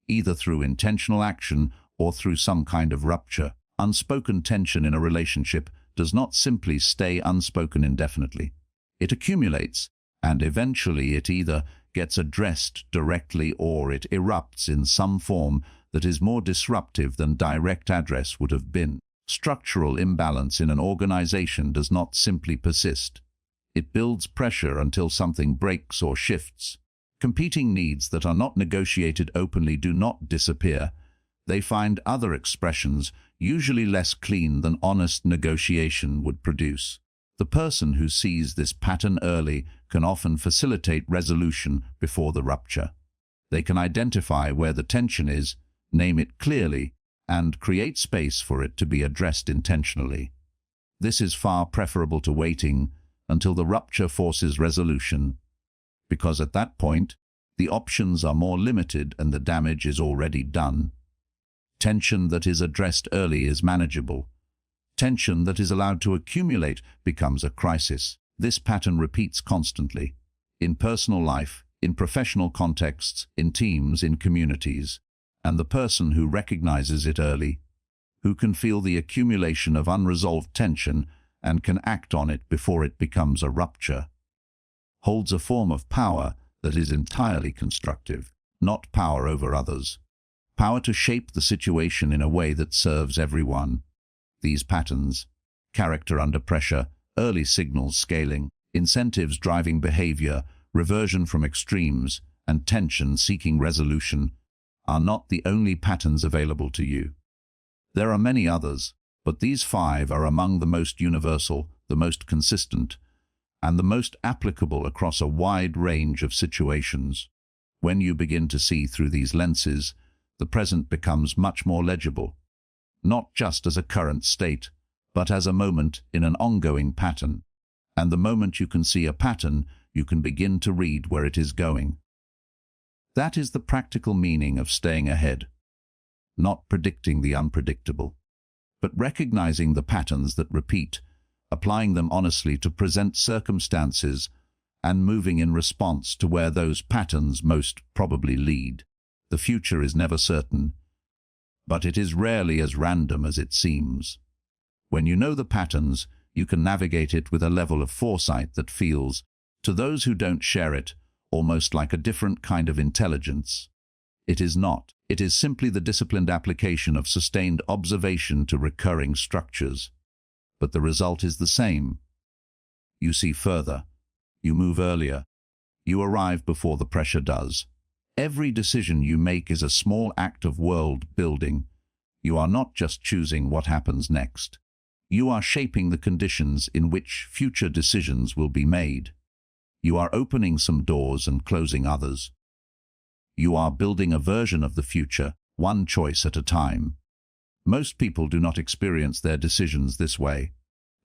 either through intentional action or through some kind of rupture. Unspoken tension in a relationship does not simply stay unspoken indefinitely. It accumulates, and eventually it either gets addressed directly or it erupts in some form that is more disruptive than direct address would have been. Structural imbalance in an organization does not simply persist. It builds pressure until something breaks or shifts. Competing needs that are not negotiated openly do not disappear. They find other expressions, usually less clean than honest negotiation would produce. The person who sees this pattern early can often facilitate resolution before the rupture. They can identify where the tension is, name it clearly, and create space for it to be addressed intentionally. This is far preferable to waiting until the rupture forces resolution, because at that point, the options are more limited and the damage is already done. Tension that is addressed early is manageable. Tension that is allowed to accumulate becomes a crisis. This pattern repeats constantly. In personal life, in professional contexts, in teams, in communities. And the person who recognizes it early, who can feel the accumulation of unresolved tension and can act on it before it becomes a rupture, holds a form of power that is entirely constructive, not power over others. Power to shape the situation in a way that serves everyone. These patterns, character under pressure, early signals scaling, incentives driving behavior, reversion from extremes, and tension seeking resolution, are not the only patterns available to you. There are many others, but these 5 are among the most universal, the most consistent, and the most applicable across a wide range of situations. When you begin to see through these lenses, the present becomes much more legible, not just as a current state, but as a moment in an ongoing pattern. And the moment you can see a pattern, you can begin to read where it is going. That is the practical meaning of staying ahead. Not predicting the unpredictable, but recognizing the patterns that repeat, applying them honestly to present circumstances, and moving in response to where those patterns most probably lead. The future is never certain, but it is rarely as random as it seems. When you know the patterns, you can navigate it with a level of foresight that feels, to those who don't share it, almost like a different kind of intelligence. It is not. It is simply the disciplined application of sustained observation to recurring structures. But the result is the same. You see further. You move earlier. You arrive before the pressure does. Every decision you make is a small act of world building. You are not just choosing what happens next. You are shaping the conditions in which future decisions will be made. You are opening some doors and closing others. You are building a version of the future, one choice at a time. Most people do not experience their decisions this way.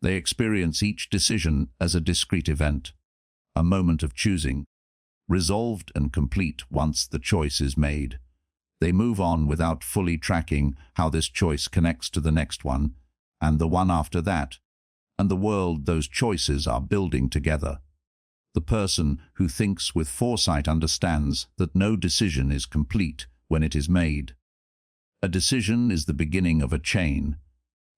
They experience each decision as a discrete event, a moment of choosing, resolved and complete once the choice is made. They move on without fully tracking how this choice connects to the next one, and the one after that, and the world those choices are building together. The person who thinks with foresight understands that no decision is complete when it is made. A decision is the beginning of a chain,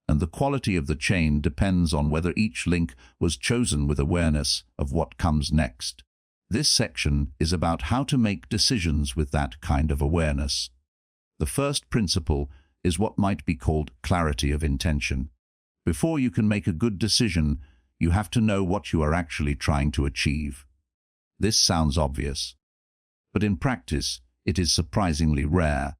and the quality of the chain depends on whether each link was chosen with awareness of what comes next. This section is about how to make decisions with that kind of awareness. The first principle is what might be called clarity of intention. Before you can make a good decision, you have to know what you are actually trying to achieve. This sounds obvious, but in practice, it is surprisingly rare.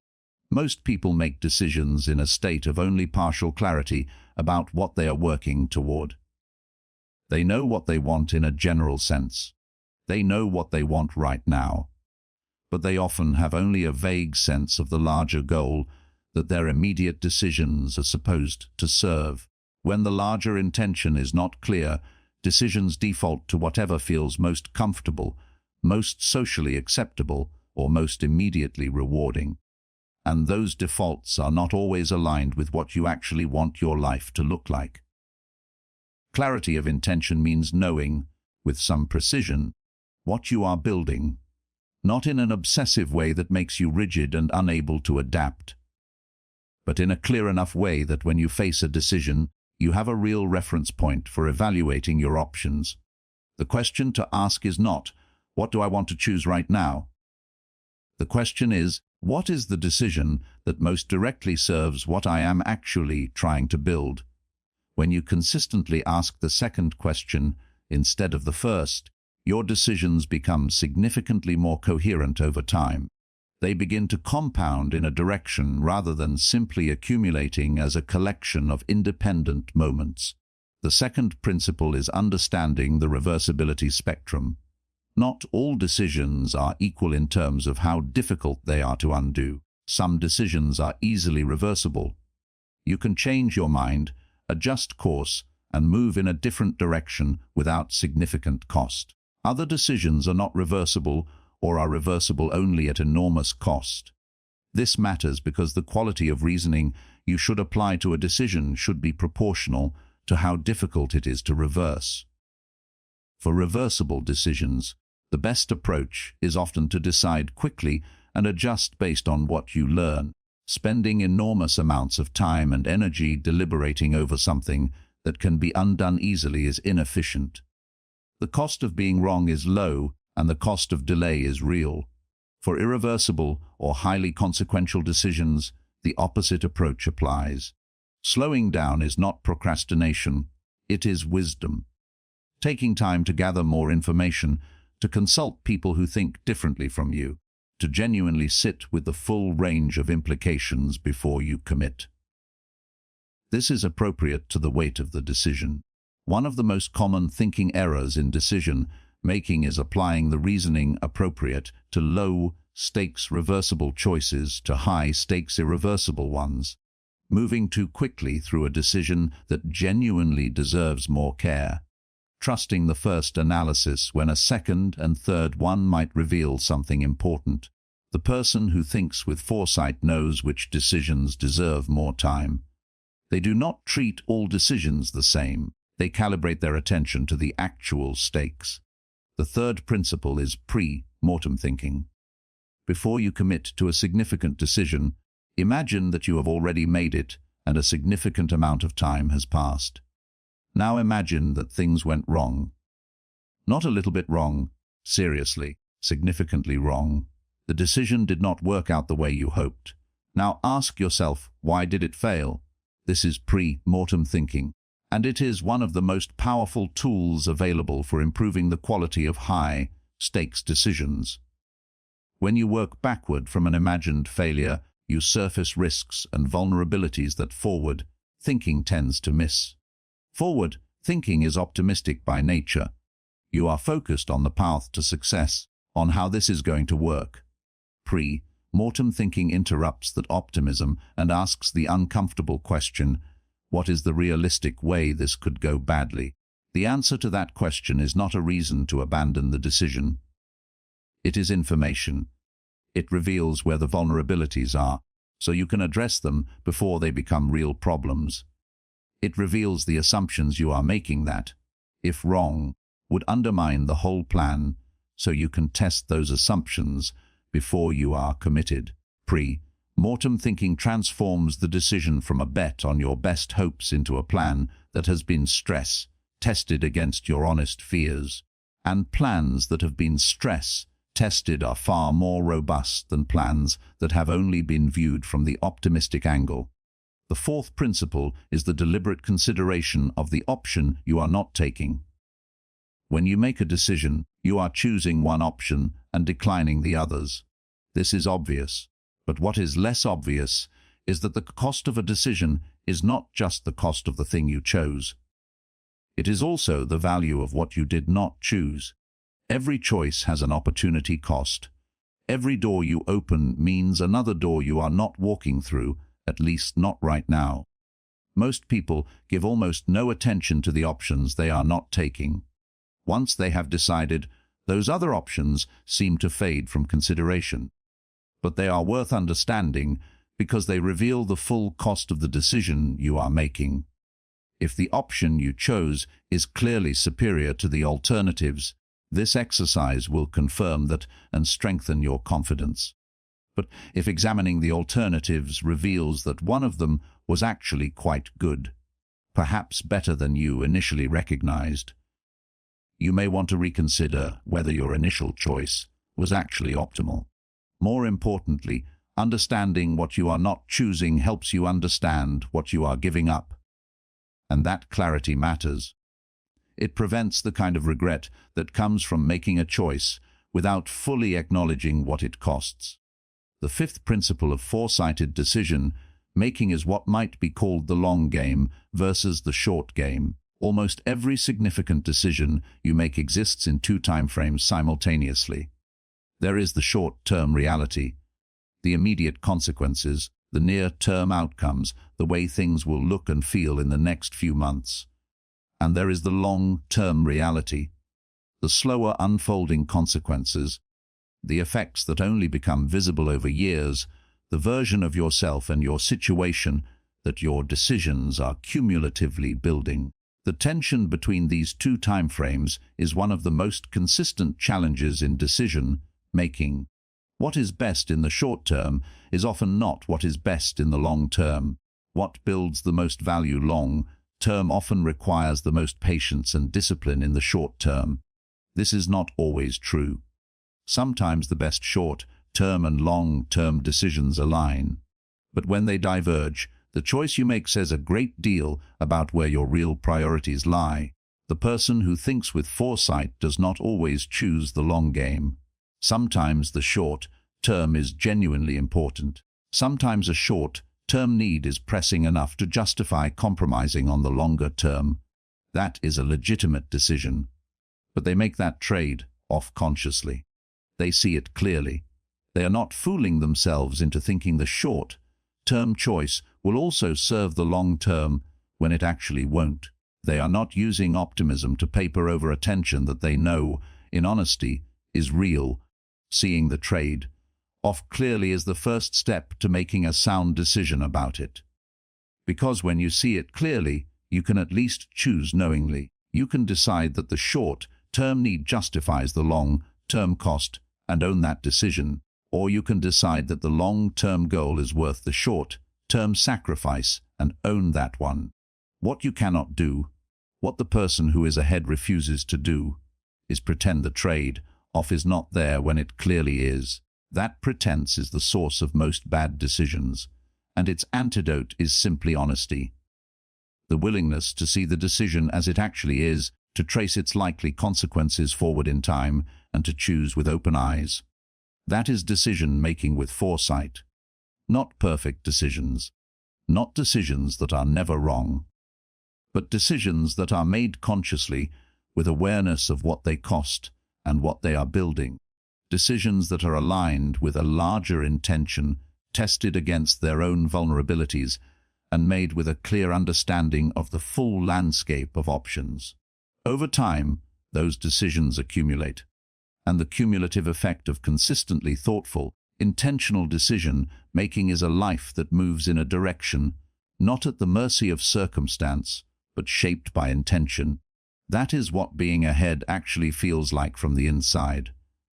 Most people make decisions in a state of only partial clarity about what they are working toward. They know what they want in a general sense. They know what they want right now. But they often have only a vague sense of the larger goal that their immediate decisions are supposed to serve. When the larger intention is not clear, decisions default to whatever feels most comfortable, most socially acceptable, or most immediately rewarding. And those defaults are not always aligned with what you actually want your life to look like. Clarity of intention means knowing, with some precision, what you are building, not in an obsessive way that makes you rigid and unable to adapt, but in a clear enough way that when you face a decision, you have a real reference point for evaluating your options. The question to ask is not, what do I want to choose right now? The question is, what is the decision that most directly serves what I am actually trying to build? When you consistently ask the second question instead of the first, your decisions become significantly more coherent over time. They begin to compound in a direction rather than simply accumulating as a collection of independent moments. The second principle is understanding the reversibility spectrum. Not all decisions are equal in terms of how difficult they are to undo. Some decisions are easily reversible. You can change your mind, adjust course, and move in a different direction without significant cost. Other decisions are not reversible or are reversible only at enormous cost. This matters because the quality of reasoning you should apply to a decision should be proportional to how difficult it is to reverse. For reversible decisions, the best approach is often to decide quickly and adjust based on what you learn. Spending enormous amounts of time and energy deliberating over something that can be undone easily is inefficient. The cost of being wrong is low, and the cost of delay is real. For irreversible or highly consequential decisions, the opposite approach applies. Slowing down is not procrastination, it is wisdom. Taking time to gather more information, to consult people who think differently from you, to genuinely sit with the full range of implications before you commit. This is appropriate to the weight of the decision. One of the most common thinking errors in decision-making is applying the reasoning appropriate to low-stakes reversible choices to high-stakes irreversible ones, moving too quickly through a decision that genuinely deserves more care, trusting the first analysis when a second and third one might reveal something important. The person who thinks with foresight knows which decisions deserve more time. They do not treat all decisions the same. They calibrate their attention to the actual stakes. The third principle is pre-mortem thinking. Before you commit to a significant decision, imagine that you have already made it and a significant amount of time has passed. Now imagine that things went wrong. Not a little bit wrong, seriously, significantly wrong. The decision did not work out the way you hoped. Now ask yourself, why did it fail? This is pre-mortem thinking, and it is one of the most powerful tools available for improving the quality of high-stakes decisions. When you work backward from an imagined failure, you surface risks and vulnerabilities that forward thinking tends to miss. Forward thinking is optimistic by nature. You are focused on the path to success, on how this is going to work. Pre-mortem thinking interrupts that optimism and asks the uncomfortable question, what is the realistic way this could go badly? The answer to that question is not a reason to abandon the decision. It is information. It reveals where the vulnerabilities are, so you can address them before they become real problems. It reveals the assumptions you are making that, if wrong, would undermine the whole plan, so you can test those assumptions before you are committed. Pre-mortem thinking transforms the decision from a bet on your best hopes into a plan that has been stress-tested against your honest fears. And plans that have been stress-tested are far more robust than plans that have only been viewed from the optimistic angle. The fourth principle is the deliberate consideration of the option you are not taking. When you make a decision, you are choosing one option and declining the others. This is obvious, but what is less obvious is that the cost of a decision is not just the cost of the thing you chose. It is also the value of what you did not choose. Every choice has an opportunity cost. Every door you open means another door you are not walking through, at least not right now. Most people give almost no attention to the options they are not taking. Once they have decided, those other options seem to fade from consideration. But they are worth understanding because they reveal the full cost of the decision you are making. If the option you chose is clearly superior to the alternatives, this exercise will confirm that and strengthen your confidence. But if examining the alternatives reveals that one of them was actually quite good, perhaps better than you initially recognized, you may want to reconsider whether your initial choice was actually optimal. More importantly, understanding what you are not choosing helps you understand what you are giving up. And that clarity matters. It prevents the kind of regret that comes from making a choice without fully acknowledging what it costs. The fifth principle of foresighted decision making is what might be called the long game versus the short game. Almost every significant decision you make exists in two timeframes simultaneously. There is the short-term reality, the immediate consequences, the near-term outcomes, the way things will look and feel in the next few months. And there is the long-term reality, the slower unfolding consequences, the effects that only become visible over years, the version of yourself and your situation that your decisions are cumulatively building. The tension between these two timeframes is one of the most consistent challenges in decision-making. What is best in the short term is often not what is best in the long term. What builds the most value long term often requires the most patience and discipline in the short term. This is not always true. Sometimes the best short-term and long-term decisions align. But when they diverge, the choice you make says a great deal about where your real priorities lie. The person who thinks with foresight does not always choose the long game. Sometimes the short term is genuinely important. Sometimes a short-term need is pressing enough to justify compromising on the longer term. That is a legitimate decision. But they make that trade-off consciously. They see it clearly. They are not fooling themselves into thinking the short-term choice will also serve the long term when it actually won't. They are not using optimism to paper over a tension that they know, in honesty, is real. Seeing the trade-off clearly is the first step to making a sound decision about it. Because when you see it clearly, you can at least choose knowingly. You can decide that the short-term need justifies the long-term cost and own that decision, or you can decide that the long-term goal is worth the short-term sacrifice and own that one. What you cannot do, what the person who is ahead refuses to do, is pretend the trade-off is not there when it clearly is. That pretense is the source of most bad decisions, and its antidote is simply honesty. The willingness to see the decision as it actually is, to trace its likely consequences forward in time, and to choose with open eyes. That is decision-making with foresight. Not perfect decisions. Not decisions that are never wrong. But decisions that are made consciously, with awareness of what they cost and what they are building. Decisions that are aligned with a larger intention, tested against their own vulnerabilities, and made with a clear understanding of the full landscape of options. Over time, those decisions accumulate, and the cumulative effect of consistently thoughtful, intentional decision-making is a life that moves in a direction, not at the mercy of circumstance, but shaped by intention. That is what being ahead actually feels like from the inside.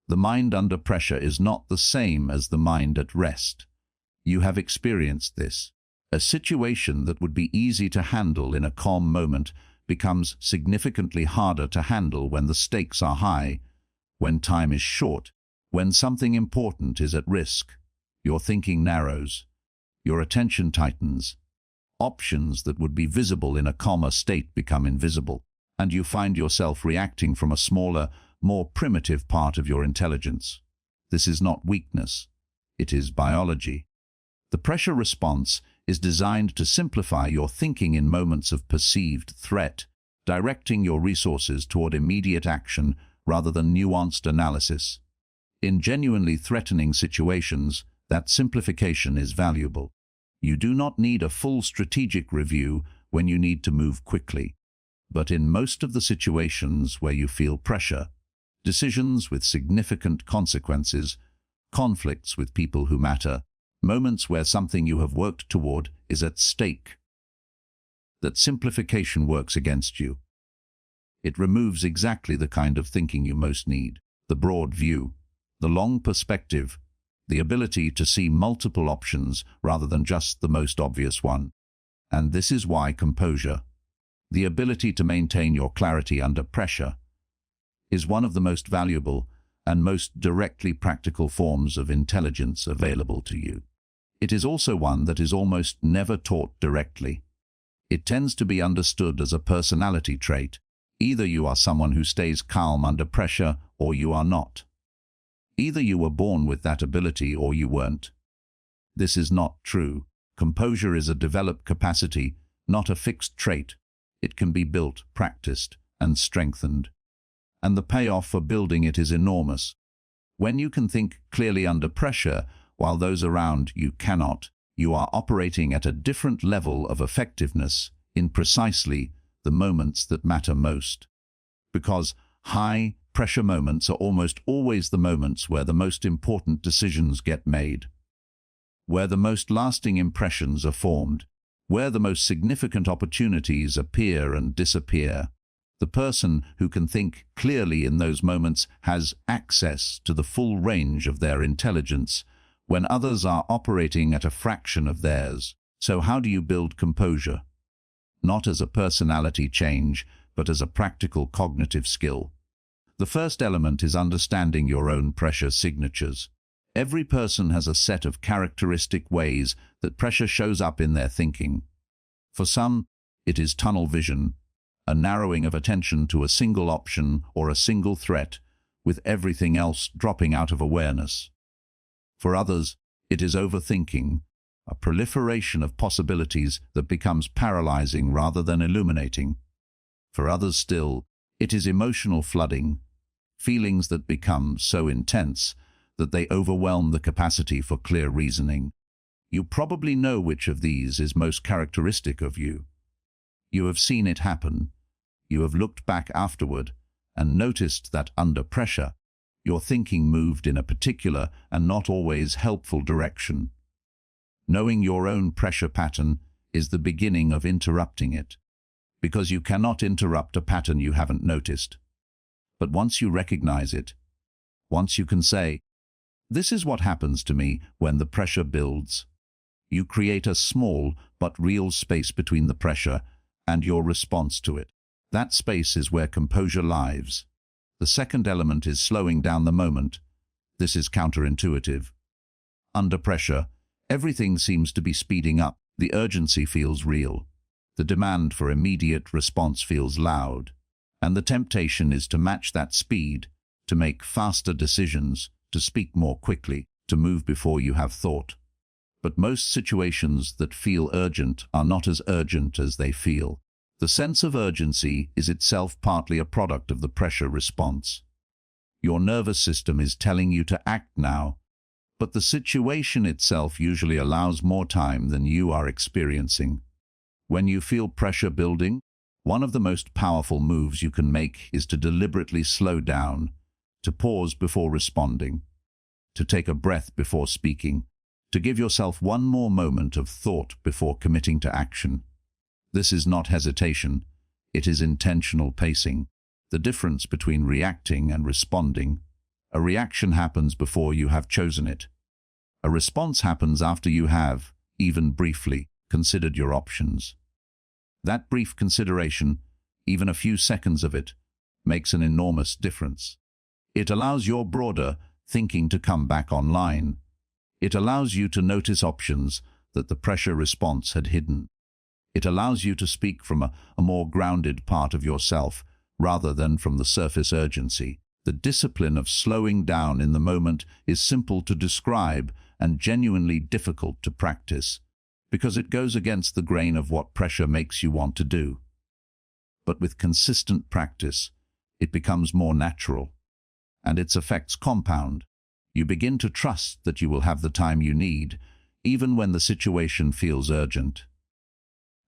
The mind under pressure is not the same as the mind at rest. You have experienced this. A situation that would be easy to handle in a calm moment becomes significantly harder to handle when the stakes are high, when time is short, when something important is at risk. Your thinking narrows. Your attention tightens. Options that would be visible in a calmer state become invisible, and you find yourself reacting from a smaller, more primitive part of your intelligence. This is not weakness. It is biology. The pressure response is designed to simplify your thinking in moments of perceived threat, directing your resources toward immediate action rather than nuanced analysis. In genuinely threatening situations, that simplification is valuable. You do not need a full strategic review when you need to move quickly. But in most of the situations where you feel pressure, decisions with significant consequences, conflicts with people who matter, moments where something you have worked toward is at stake, that simplification works against you. It removes exactly the kind of thinking you most need, the broad view, the long perspective, the ability to see multiple options rather than just the most obvious one. And this is why composure, the ability to maintain your clarity under pressure, is one of the most valuable and most directly practical forms of intelligence available to you. It is also one that is almost never taught directly. It tends to be understood as a personality trait. Either you are someone who stays calm under pressure, or you are not. Either you were born with that ability or you weren't. This is not true. Composure is a developed capacity, not a fixed trait. It can be built, practiced, and strengthened. And the payoff for building it is enormous. When you can think clearly under pressure, while those around you cannot, you are operating at a different level of effectiveness in precisely the moments that matter most. Because high-pressure moments are almost always the moments where the most important decisions get made, where the most lasting impressions are formed, where the most significant opportunities appear and disappear. The person who can think clearly in those moments has access to the full range of their intelligence, when others are operating at a fraction of theirs. So how do you build composure? Not as a personality change, but as a practical cognitive skill. The first element is understanding your own pressure signatures. Every person has a set of characteristic ways that pressure shows up in their thinking. For some, it is tunnel vision, a narrowing of attention to a single option or a single threat, with everything else dropping out of awareness. For others, it is overthinking, a proliferation of possibilities that becomes paralyzing rather than illuminating. For others still, it is emotional flooding, feelings that become so intense that they overwhelm the capacity for clear reasoning. You probably know which of these is most characteristic of you. You have seen it happen. You have looked back afterward and noticed that under pressure, your thinking moved in a particular and not always helpful direction. Knowing your own pressure pattern is the beginning of interrupting it, because you cannot interrupt a pattern you haven't noticed. But once you recognize it, once you can say, "This is what happens to me when the pressure builds," you create a small but real space between the pressure and your response to it. That space is where composure lives. The second element is slowing down the moment. This is counterintuitive. Under pressure, everything seems to be speeding up. The urgency feels real. The demand for immediate response feels loud. And the temptation is to match that speed, to make faster decisions, to speak more quickly, to move before you have thought. But most situations that feel urgent are not as urgent as they feel. The sense of urgency is itself partly a product of the pressure response. Your nervous system is telling you to act now, but the situation itself usually allows more time than you are experiencing. When you feel pressure building, one of the most powerful moves you can make is to deliberately slow down, to pause before responding, to take a breath before speaking, to give yourself one more moment of thought before committing to action. This is not hesitation, it is intentional pacing. The difference between reacting and responding. A reaction happens before you have chosen it. A response happens after you have, even briefly, considered your options. That brief consideration, even a few seconds of it, makes an enormous difference. It allows your broader thinking to come back online. It allows you to notice options that the pressure response had hidden. It allows you to speak from a more grounded part of yourself rather than from the surface urgency. The discipline of slowing down in the moment is simple to describe and genuinely difficult to practice, because it goes against the grain of what pressure makes you want to do. But with consistent practice, it becomes more natural, and its effects compound. You begin to trust that you will have the time you need, even when the situation feels urgent.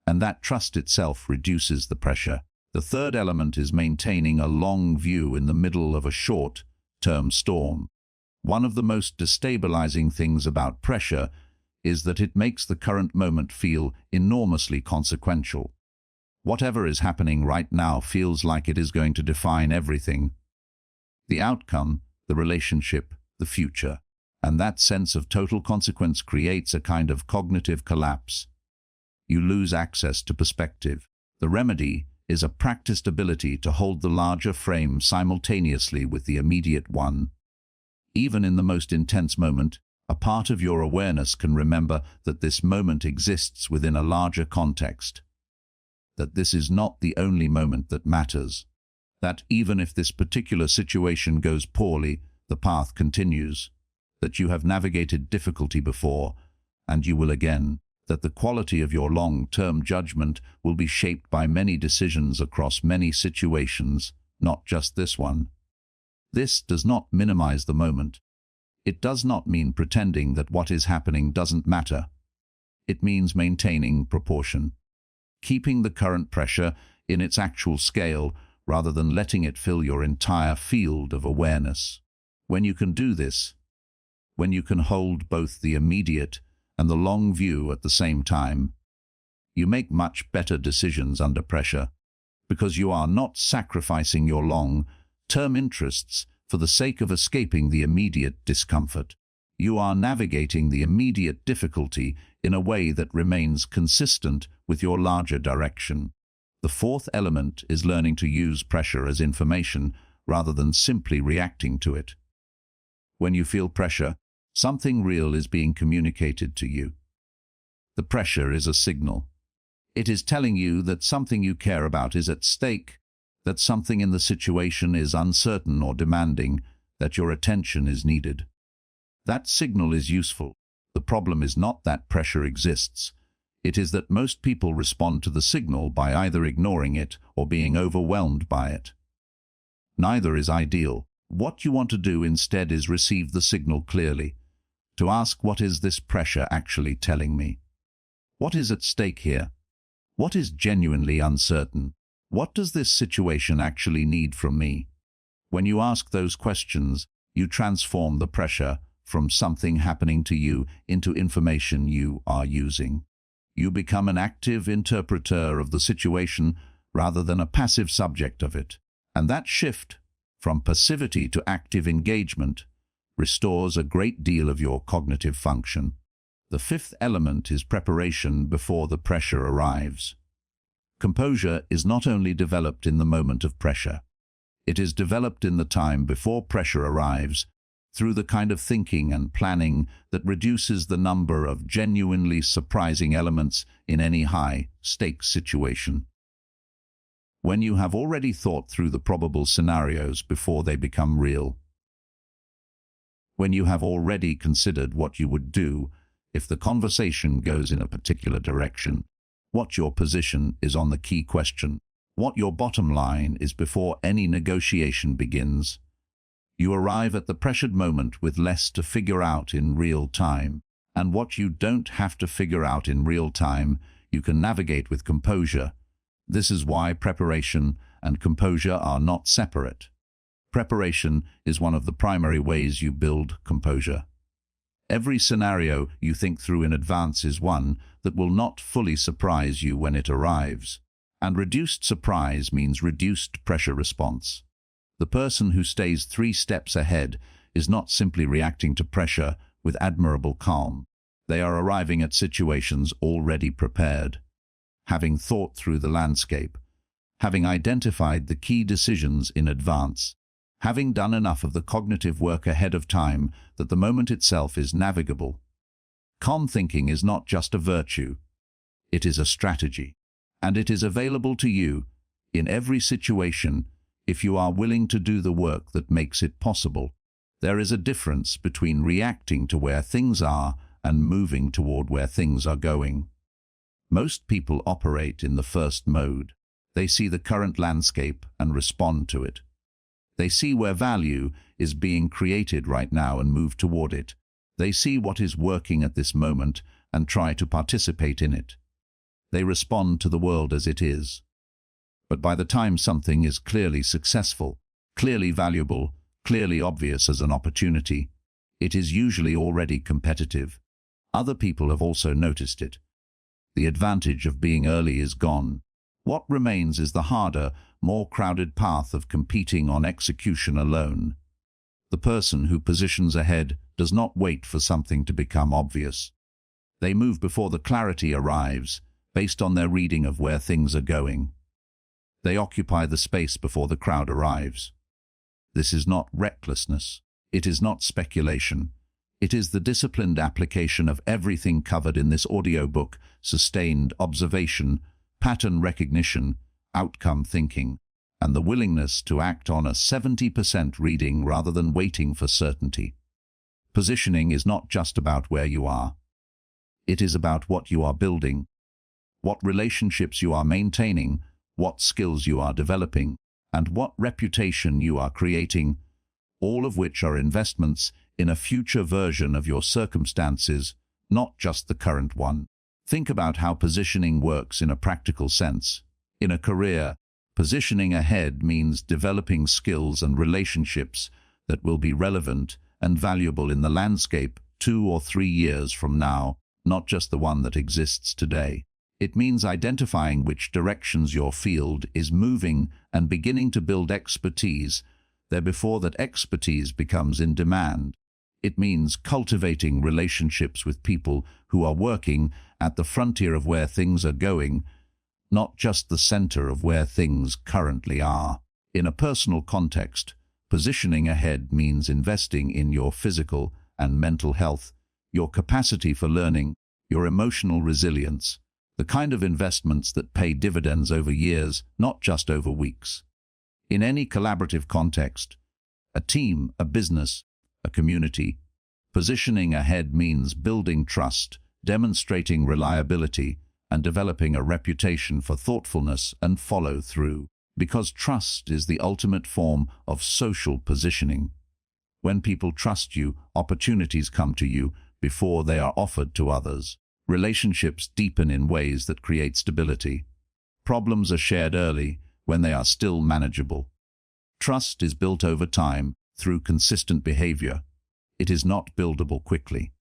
And that trust itself reduces the pressure. The third element is maintaining a long view in the middle of a short-term storm. One of the most destabilizing things about pressure is that it makes the current moment feel enormously consequential. Whatever is happening right now feels like it is going to define everything. The outcome, the relationship, the future. And that sense of total consequence creates a kind of cognitive collapse. You lose access to perspective. The remedy is a practiced ability to hold the larger frame simultaneously with the immediate one. Even in the most intense moment, a part of your awareness can remember that this moment exists within a larger context, that this is not the only moment that matters, that even if this particular situation goes poorly, the path continues, that you have navigated difficulty before, and you will again, that the quality of your long-term judgment will be shaped by many decisions across many situations, not just this one. This does not minimize the moment. It does not mean pretending that what is happening doesn't matter. It means maintaining proportion, keeping the current pressure in its actual scale rather than letting it fill your entire field of awareness. When you can do this, when you can hold both the immediate and the long view at the same time, you make much better decisions under pressure, because you are not sacrificing your long-term interests for the sake of escaping the immediate discomfort. You are navigating the immediate difficulty in a way that remains consistent with your larger direction. The fourth element is learning to use pressure as information rather than simply reacting to it. When you feel pressure, something real is being communicated to you. The pressure is a signal. It is telling you that something you care about is at stake, that something in the situation is uncertain or demanding, that your attention is needed. That signal is useful. The problem is not that pressure exists. It is that most people respond to the signal by either ignoring it or being overwhelmed by it. Neither is ideal. What you want to do instead is receive the signal clearly, to ask, what is this pressure actually telling me? What is at stake here? What is genuinely uncertain? What does this situation actually need from me? When you ask those questions, you transform the pressure from something happening to you into information you are using. You become an active interpreter of the situation rather than a passive subject of it. And that shift from passivity to active engagement restores a great deal of your cognitive function. The fifth element is preparation before the pressure arrives. Composure is not only developed in the moment of pressure. It is developed in the time before pressure arrives through the kind of thinking and planning that reduces the number of genuinely surprising elements in any high-stakes situation. When you have already thought through the probable scenarios before they become real. When you have already considered what you would do if the conversation goes in a particular direction. What your position is on the key question, what your bottom line is before any negotiation begins. You arrive at the pressured moment with less to figure out in real time, and what you don't have to figure out in real time, you can navigate with composure. This is why preparation and composure are not separate. Preparation is one of the primary ways you build composure. Every scenario you think through in advance is one that will not fully surprise you when it arrives. And reduced surprise means reduced pressure response. The person who stays 3 steps ahead is not simply reacting to pressure with admirable calm. They are arriving at situations already prepared, having thought through the landscape, having identified the key decisions in advance, having done enough of the cognitive work ahead of time that the moment itself is navigable. Calm thinking is not just a virtue, it is a strategy, and it is available to you in every situation if you are willing to do the work that makes it possible. There is a difference between reacting to where things are and moving toward where things are going. Most people operate in the first mode. They see the current landscape and respond to it. They see where value is being created right now and move toward it. They see what is working at this moment and try to participate in it. They respond to the world as it is. But by the time something is clearly successful, clearly valuable, clearly obvious as an opportunity, it is usually already competitive. Other people have also noticed it. The advantage of being early is gone. What remains is the harder, more crowded path of competing on execution alone. The person who positions ahead does not wait for something to become obvious. They move before the clarity arrives, based on their reading of where things are going. They occupy the space before the crowd arrives. This is not recklessness. It is not speculation. It is the disciplined application of everything covered in this audiobook: sustained observation, pattern recognition, outcome thinking, and the willingness to act on a 70% reading rather than waiting for certainty. Positioning is not just about where you are. It is about what you are building, what relationships you are maintaining, what skills you are developing, and what reputation you are creating, all of which are investments in a future version of your circumstances, not just the current one. Think about how positioning works in a practical sense. In a career, positioning ahead means developing skills and relationships that will be relevant and valuable in the landscape 2 or 3 years from now, not just the one that exists today. It means identifying which directions your field is moving and beginning to build expertise there before that expertise becomes in demand. It means cultivating relationships with people who are working at the frontier of where things are going, not just the center of where things currently are. In a personal context, positioning ahead means investing in your physical and mental health, your capacity for learning, your emotional resilience, the kind of investments that pay dividends over years, not just over weeks. In any collaborative context, a team, a business, a community, positioning ahead means building trust, demonstrating reliability, and developing a reputation for thoughtfulness and follow-through, because trust is the ultimate form of social positioning. When people trust you, opportunities come to you before they are offered to others. Relationships deepen in ways that create stability. Problems are shared early when they are still manageable. Trust is built over time through consistent behavior. It is not buildable quickly,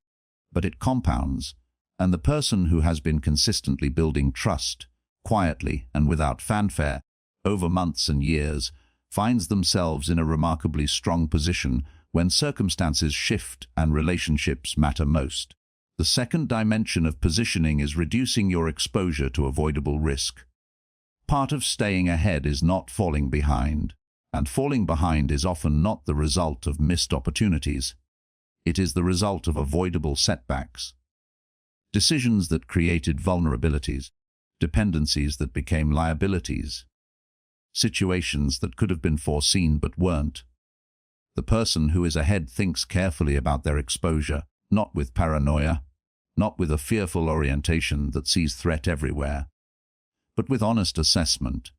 but it compounds, and the person who has been consistently building trust, quietly and without fanfare, over months and years, finds themselves in a remarkably strong position when circumstances shift and relationships matter most. The second dimension of positioning is reducing your exposure to avoidable risk. Part of staying ahead is not falling behind, and falling behind is often not the result of missed opportunities. It is the result of avoidable setbacks. Decisions that created vulnerabilities, dependencies that became liabilities, situations that could have been foreseen but weren't. The person who is ahead thinks carefully about their exposure, not with paranoia, not with a fearful orientation that sees threat everywhere, but with honest assessment.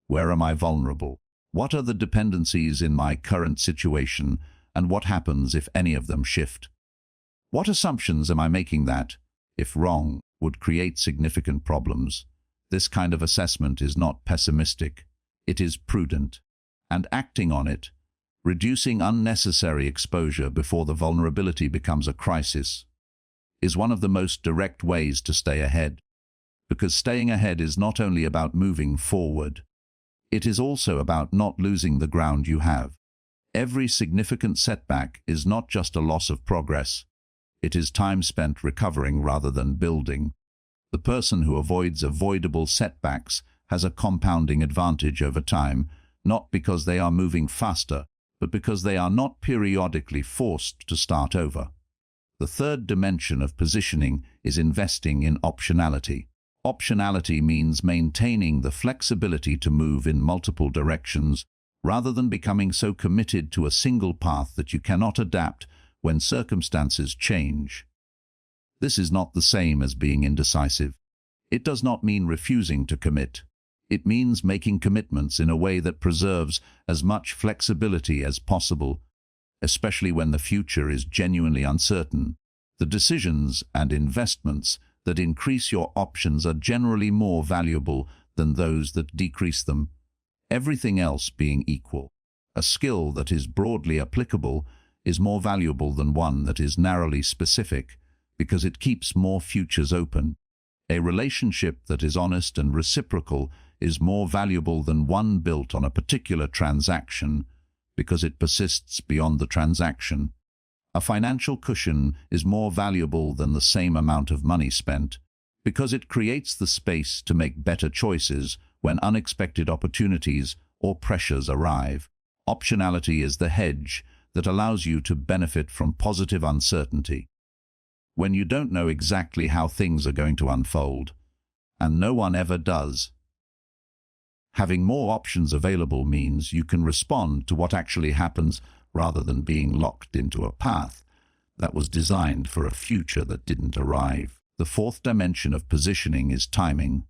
Where am I vulnerable? What are the dependencies in my current situation, and what happens if any of them shift? What assumptions am I making that, if wrong, would create significant problems? This kind of assessment is not pessimistic. It is prudent, and acting on it, reducing unnecessary exposure before the vulnerability becomes a crisis, is one of the most direct ways to stay ahead. Because staying ahead is not only about moving forward, it is also about not losing the ground you have. Every significant setback is not just a loss of progress, it is time spent recovering rather than building. The person who avoids avoidable setbacks has a compounding advantage over time, not because they are moving faster, but because they are not periodically forced to start over. The third dimension of positioning is investing in optionality. Optionality means maintaining the flexibility to move in multiple directions, rather than becoming so committed to a single path that you cannot adapt when circumstances change. This is not the same as being indecisive. It does not mean refusing to commit. It means making commitments in a way that preserves as much flexibility as possible, especially when the future is genuinely uncertain. The decisions and investments that increase your options are generally more valuable than those that decrease them, everything else being equal. A skill that is broadly applicable is more valuable than one that is narrowly specific, because it keeps more futures open. A relationship that is honest and reciprocal is more valuable than one built on a particular transaction, because it persists beyond the transaction. A financial cushion is more valuable than the same amount of money spent because it creates the space to make better choices when unexpected opportunities or pressures arrive. Optionality is the hedge that allows you to benefit from positive uncertainty. When you don't know exactly how things are going to unfold, and no one ever does, having more options available means you can respond to what actually happens rather than being locked into a path that was designed for a future that didn't arrive. The fourth dimension of positioning is timing.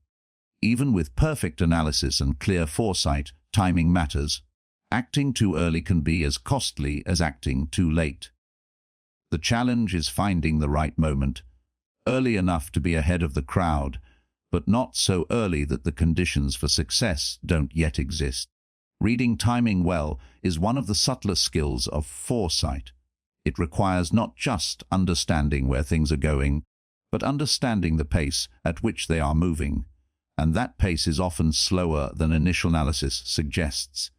Even with perfect analysis and clear foresight, timing matters. Acting too early can be as costly as acting too late. The challenge is finding the right moment, early enough to be ahead of the crowd, but not so early that the conditions for success don't yet exist. Reading timing well is one of the subtler skills of foresight. It requires not just understanding where things are going, but understanding the pace at which they are moving, and that pace is often slower than initial analysis suggests.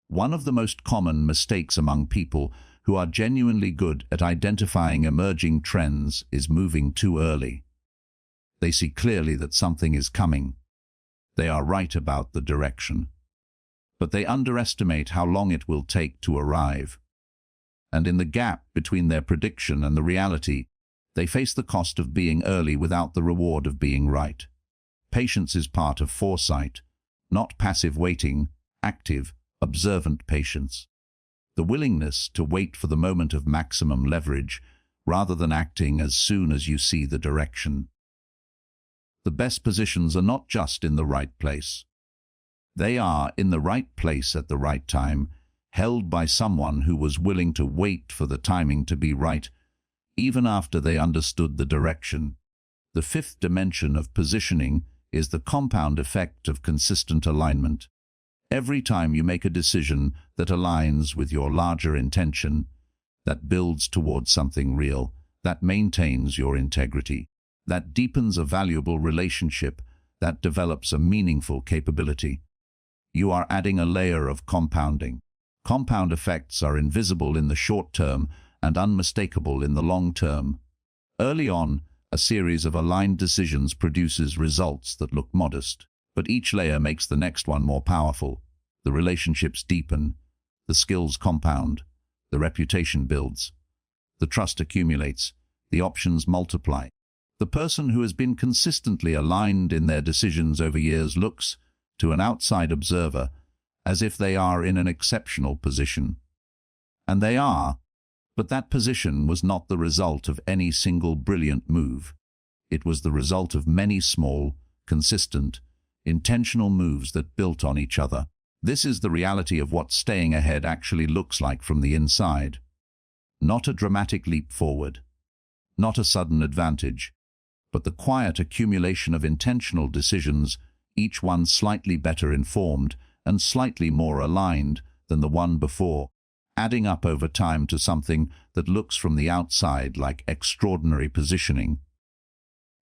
One of the most common mistakes among people who are genuinely good at identifying emerging trends is moving too early. They see clearly that something is coming. They are right about the direction, but they underestimate how long it will take to arrive. And in the gap between their prediction and the reality, they face the cost of being early without the reward of being right. Patience is part of foresight, not passive waiting, active, observant patience. The willingness to wait for the moment of maximum leverage rather than acting as soon as you see the direction. The best positions are not just in the right place. They are in the right place at the right time, held by someone who was willing to wait for the timing to be right, even after they understood the direction. The fifth dimension of positioning is the compound effect of consistent alignment. Every time you make a decision that aligns with your larger intention, that builds towards something real, that maintains your integrity, that deepens a valuable relationship, that develops a meaningful capability, you are adding a layer of compounding. Compound effects are invisible in the short term and unmistakable in the long term. Early on, a series of aligned decisions produces results that look modest, but each layer makes the next one more powerful. The relationships deepen, the skills compound, the reputation builds, the trust accumulates, the options multiply. The person who has been consistently aligned in their decisions over years looks, to an outside observer, as if they are in an exceptional position. And they are, but that position was not the result of any single brilliant move. It was the result of many small, consistent, intentional moves that built on each other. This is the reality of what staying ahead actually looks like from the inside. Not a dramatic leap forward, not a sudden advantage, but the quiet accumulation of intentional decisions, each one slightly better informed and slightly more aligned than the one before, adding up over time to something that looks from the outside like extraordinary positioning.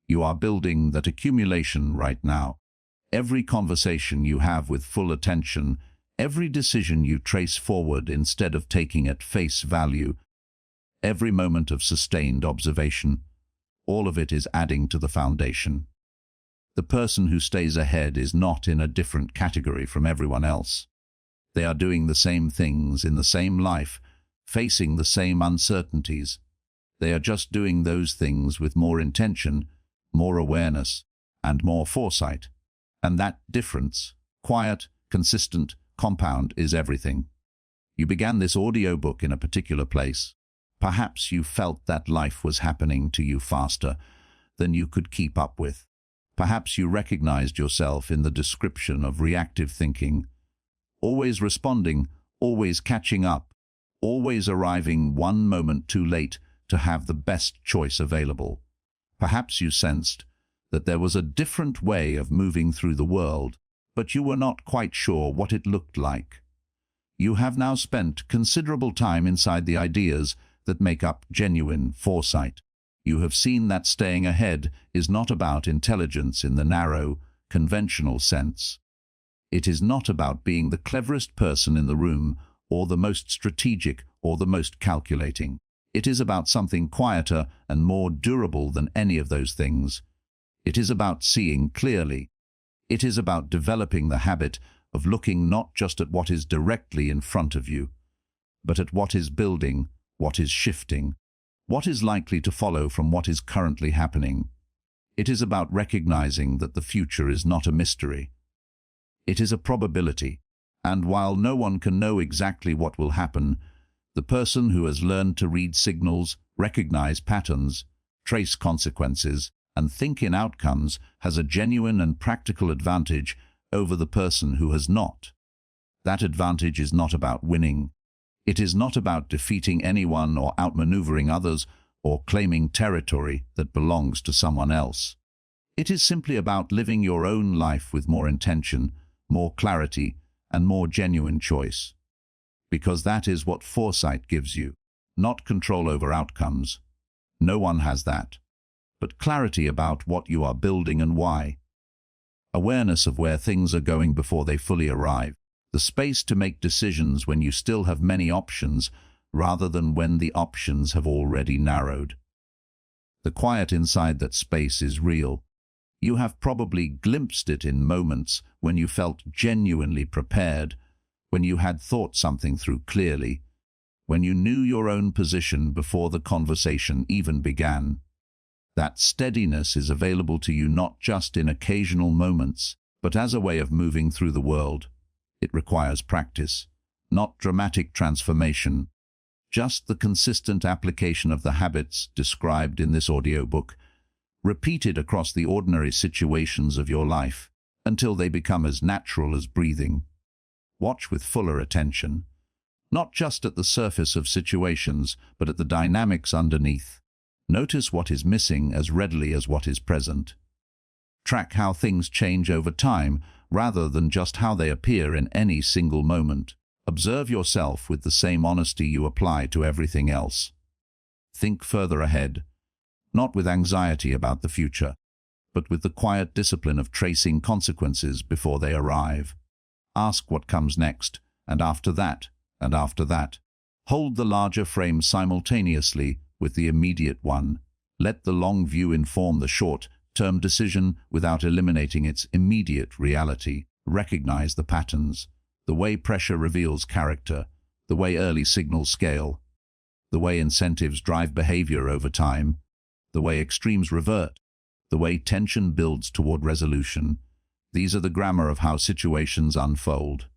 You are building that accumulation right now. Every conversation you have with full attention, every decision you trace forward instead of taking at face value, every moment of sustained observation, all of it is adding to the foundation. The person who stays ahead is not in a different category from everyone else. They are doing the same things in the same life, facing the same uncertainties. They are just doing those things with more intention, more awareness, and more foresight. And that difference, quiet, consistent, compound, is everything. You began this audiobook in a particular place. Perhaps you felt that life was happening to you faster than you could keep up with. Perhaps you recognized yourself in the description of reactive thinking, always responding, always catching up, always arriving one moment too late to have the best choice available. Perhaps you sensed that there was a different way of moving through the world, but you were not quite sure what it looked like. You have now spent considerable time inside the ideas that make up genuine foresight. You have seen that staying ahead is not about intelligence in the narrow, conventional sense. It is not about being the cleverest person in the room, or the most strategic, or the most calculating. It is about something quieter and more durable than any of those things. It is about seeing clearly. It is about developing the habit of looking not just at what is directly in front of you, but at what is building, what is shifting, what is likely to follow from what is currently happening. It is about recognizing that the future is not a mystery. It is a probability, and while no one can know exactly what will happen, the person who has learned to read signals, recognize patterns, trace consequences, and think in outcomes has a genuine and practical advantage over the person who has not. That advantage is not about winning. It is not about defeating anyone or outmaneuvering others or claiming territory that belongs to someone else. It is simply about living your own life with more intention, more clarity, and more genuine choice. Because that is what foresight gives you, not control over outcomes. No one has that. But clarity about what you are building and why. Awareness of where things are going before they fully arrive. The space to make decisions when you still have many options, rather than when the options have already narrowed. The quiet inside that space is real. You have probably glimpsed it in moments when you felt genuinely prepared, when you had thought something through clearly, when you knew your own position before the conversation even began. That steadiness is available to you not just in occasional moments, but as a way of moving through the world. It requires practice, not dramatic transformation, just the consistent application of the habits described in this audiobook, repeated across the ordinary situations of your life until they become as natural as breathing. Watch with fuller attention, not just at the surface of situations, but at the dynamics underneath. Notice what is missing as readily as what is present. Track how things change over time, rather than just how they appear in any single moment. Observe yourself with the same honesty you apply to everything else. Think further ahead, not with anxiety about the future, but with the quiet discipline of tracing consequences before they arrive. Ask what comes next, and after that, and after that. Hold the larger frame simultaneously with the immediate one. Let the long view inform the short-term decision without eliminating its immediate reality. Recognize the patterns, the way pressure reveals character, the way early signals scale, the way incentives drive behavior over time, the way extremes revert, the way tension builds toward resolution. These are the grammar of how situations unfold.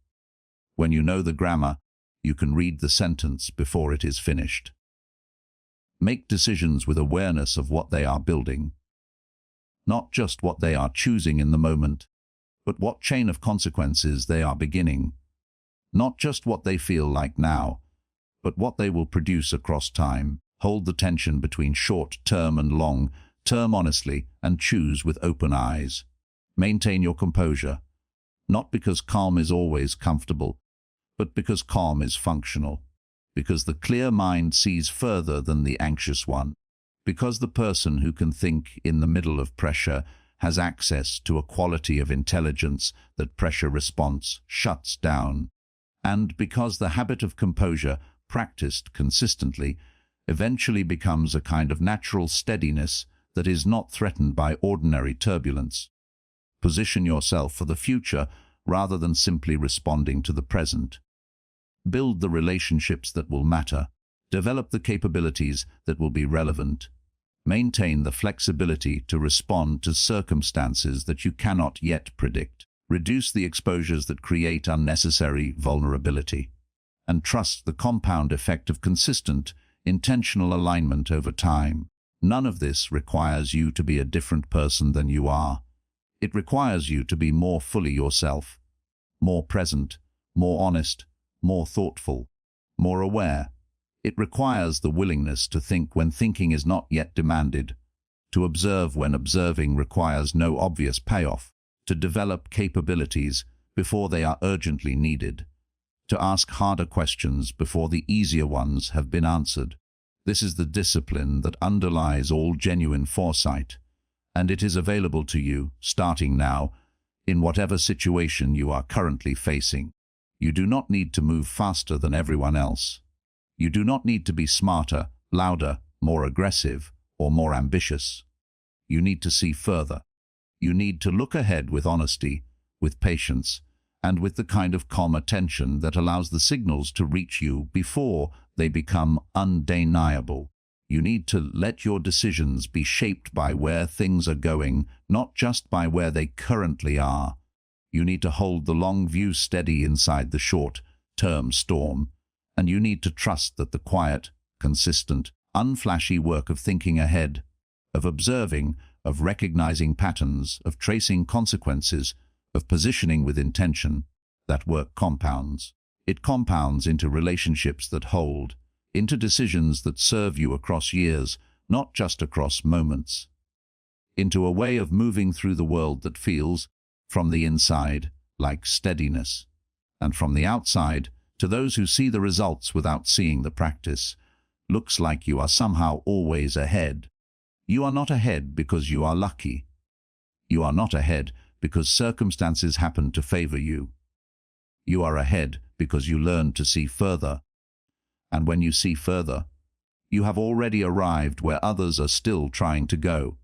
When you know the grammar, you can read the sentence before it is finished. Make decisions with awareness of what they are building. Not just what they are choosing in the moment, but what chain of consequences they are beginning. Not just what they feel like now, but what they will produce across time. Hold the tension between short-term and long-term honestly and choose with open eyes. Maintain your composure, not because calm is always comfortable, but because calm is functional, because the clear mind sees further than the anxious one, because the person who can think in the middle of pressure has access to a quality of intelligence that pressure response shuts down, and because the habit of composure, practiced consistently, eventually becomes a kind of natural steadiness that is not threatened by ordinary turbulence. Position yourself for the future rather than simply responding to the present. Build the relationships that will matter. Develop the capabilities that will be relevant. Maintain the flexibility to respond to circumstances that you cannot yet predict. Reduce the exposures that create unnecessary vulnerability. And trust the compound effect of consistent, intentional alignment over time. None of this requires you to be a different person than you are. It requires you to be more fully yourself, more present, more honest, more thoughtful, more aware. It requires the willingness to think when thinking is not yet demanded, to observe when observing requires no obvious payoff, to develop capabilities before they are urgently needed, to ask harder questions before the easier ones have been answered. This is the discipline that underlies all genuine foresight, and it is available to you, starting now, in whatever situation you are currently facing. You do not need to move faster than everyone else. You do not need to be smarter, louder, more aggressive, or more ambitious. You need to see further. You need to look ahead with honesty, with patience, and with the kind of calm attention that allows the signals to reach you before they become undeniable. You need to let your decisions be shaped by where things are going, not just by where they currently are. You need to hold the long view steady inside the short-term storm, and you need to trust that the quiet, consistent, unflashy work of thinking ahead, of observing, of recognizing patterns, of tracing consequences, of positioning with intention, that work compounds. It compounds into relationships that hold, into decisions that serve you across years, not just across moments, into a way of moving through the world that feels, from the inside, like steadiness, and from the outside, to those who see the results without seeing the practice, looks like you are somehow always ahead. You are not ahead because you are lucky. You are not ahead because circumstances happen to favor you. You are ahead because you learn to see further. And when you see further, you have already arrived where others are still trying to go.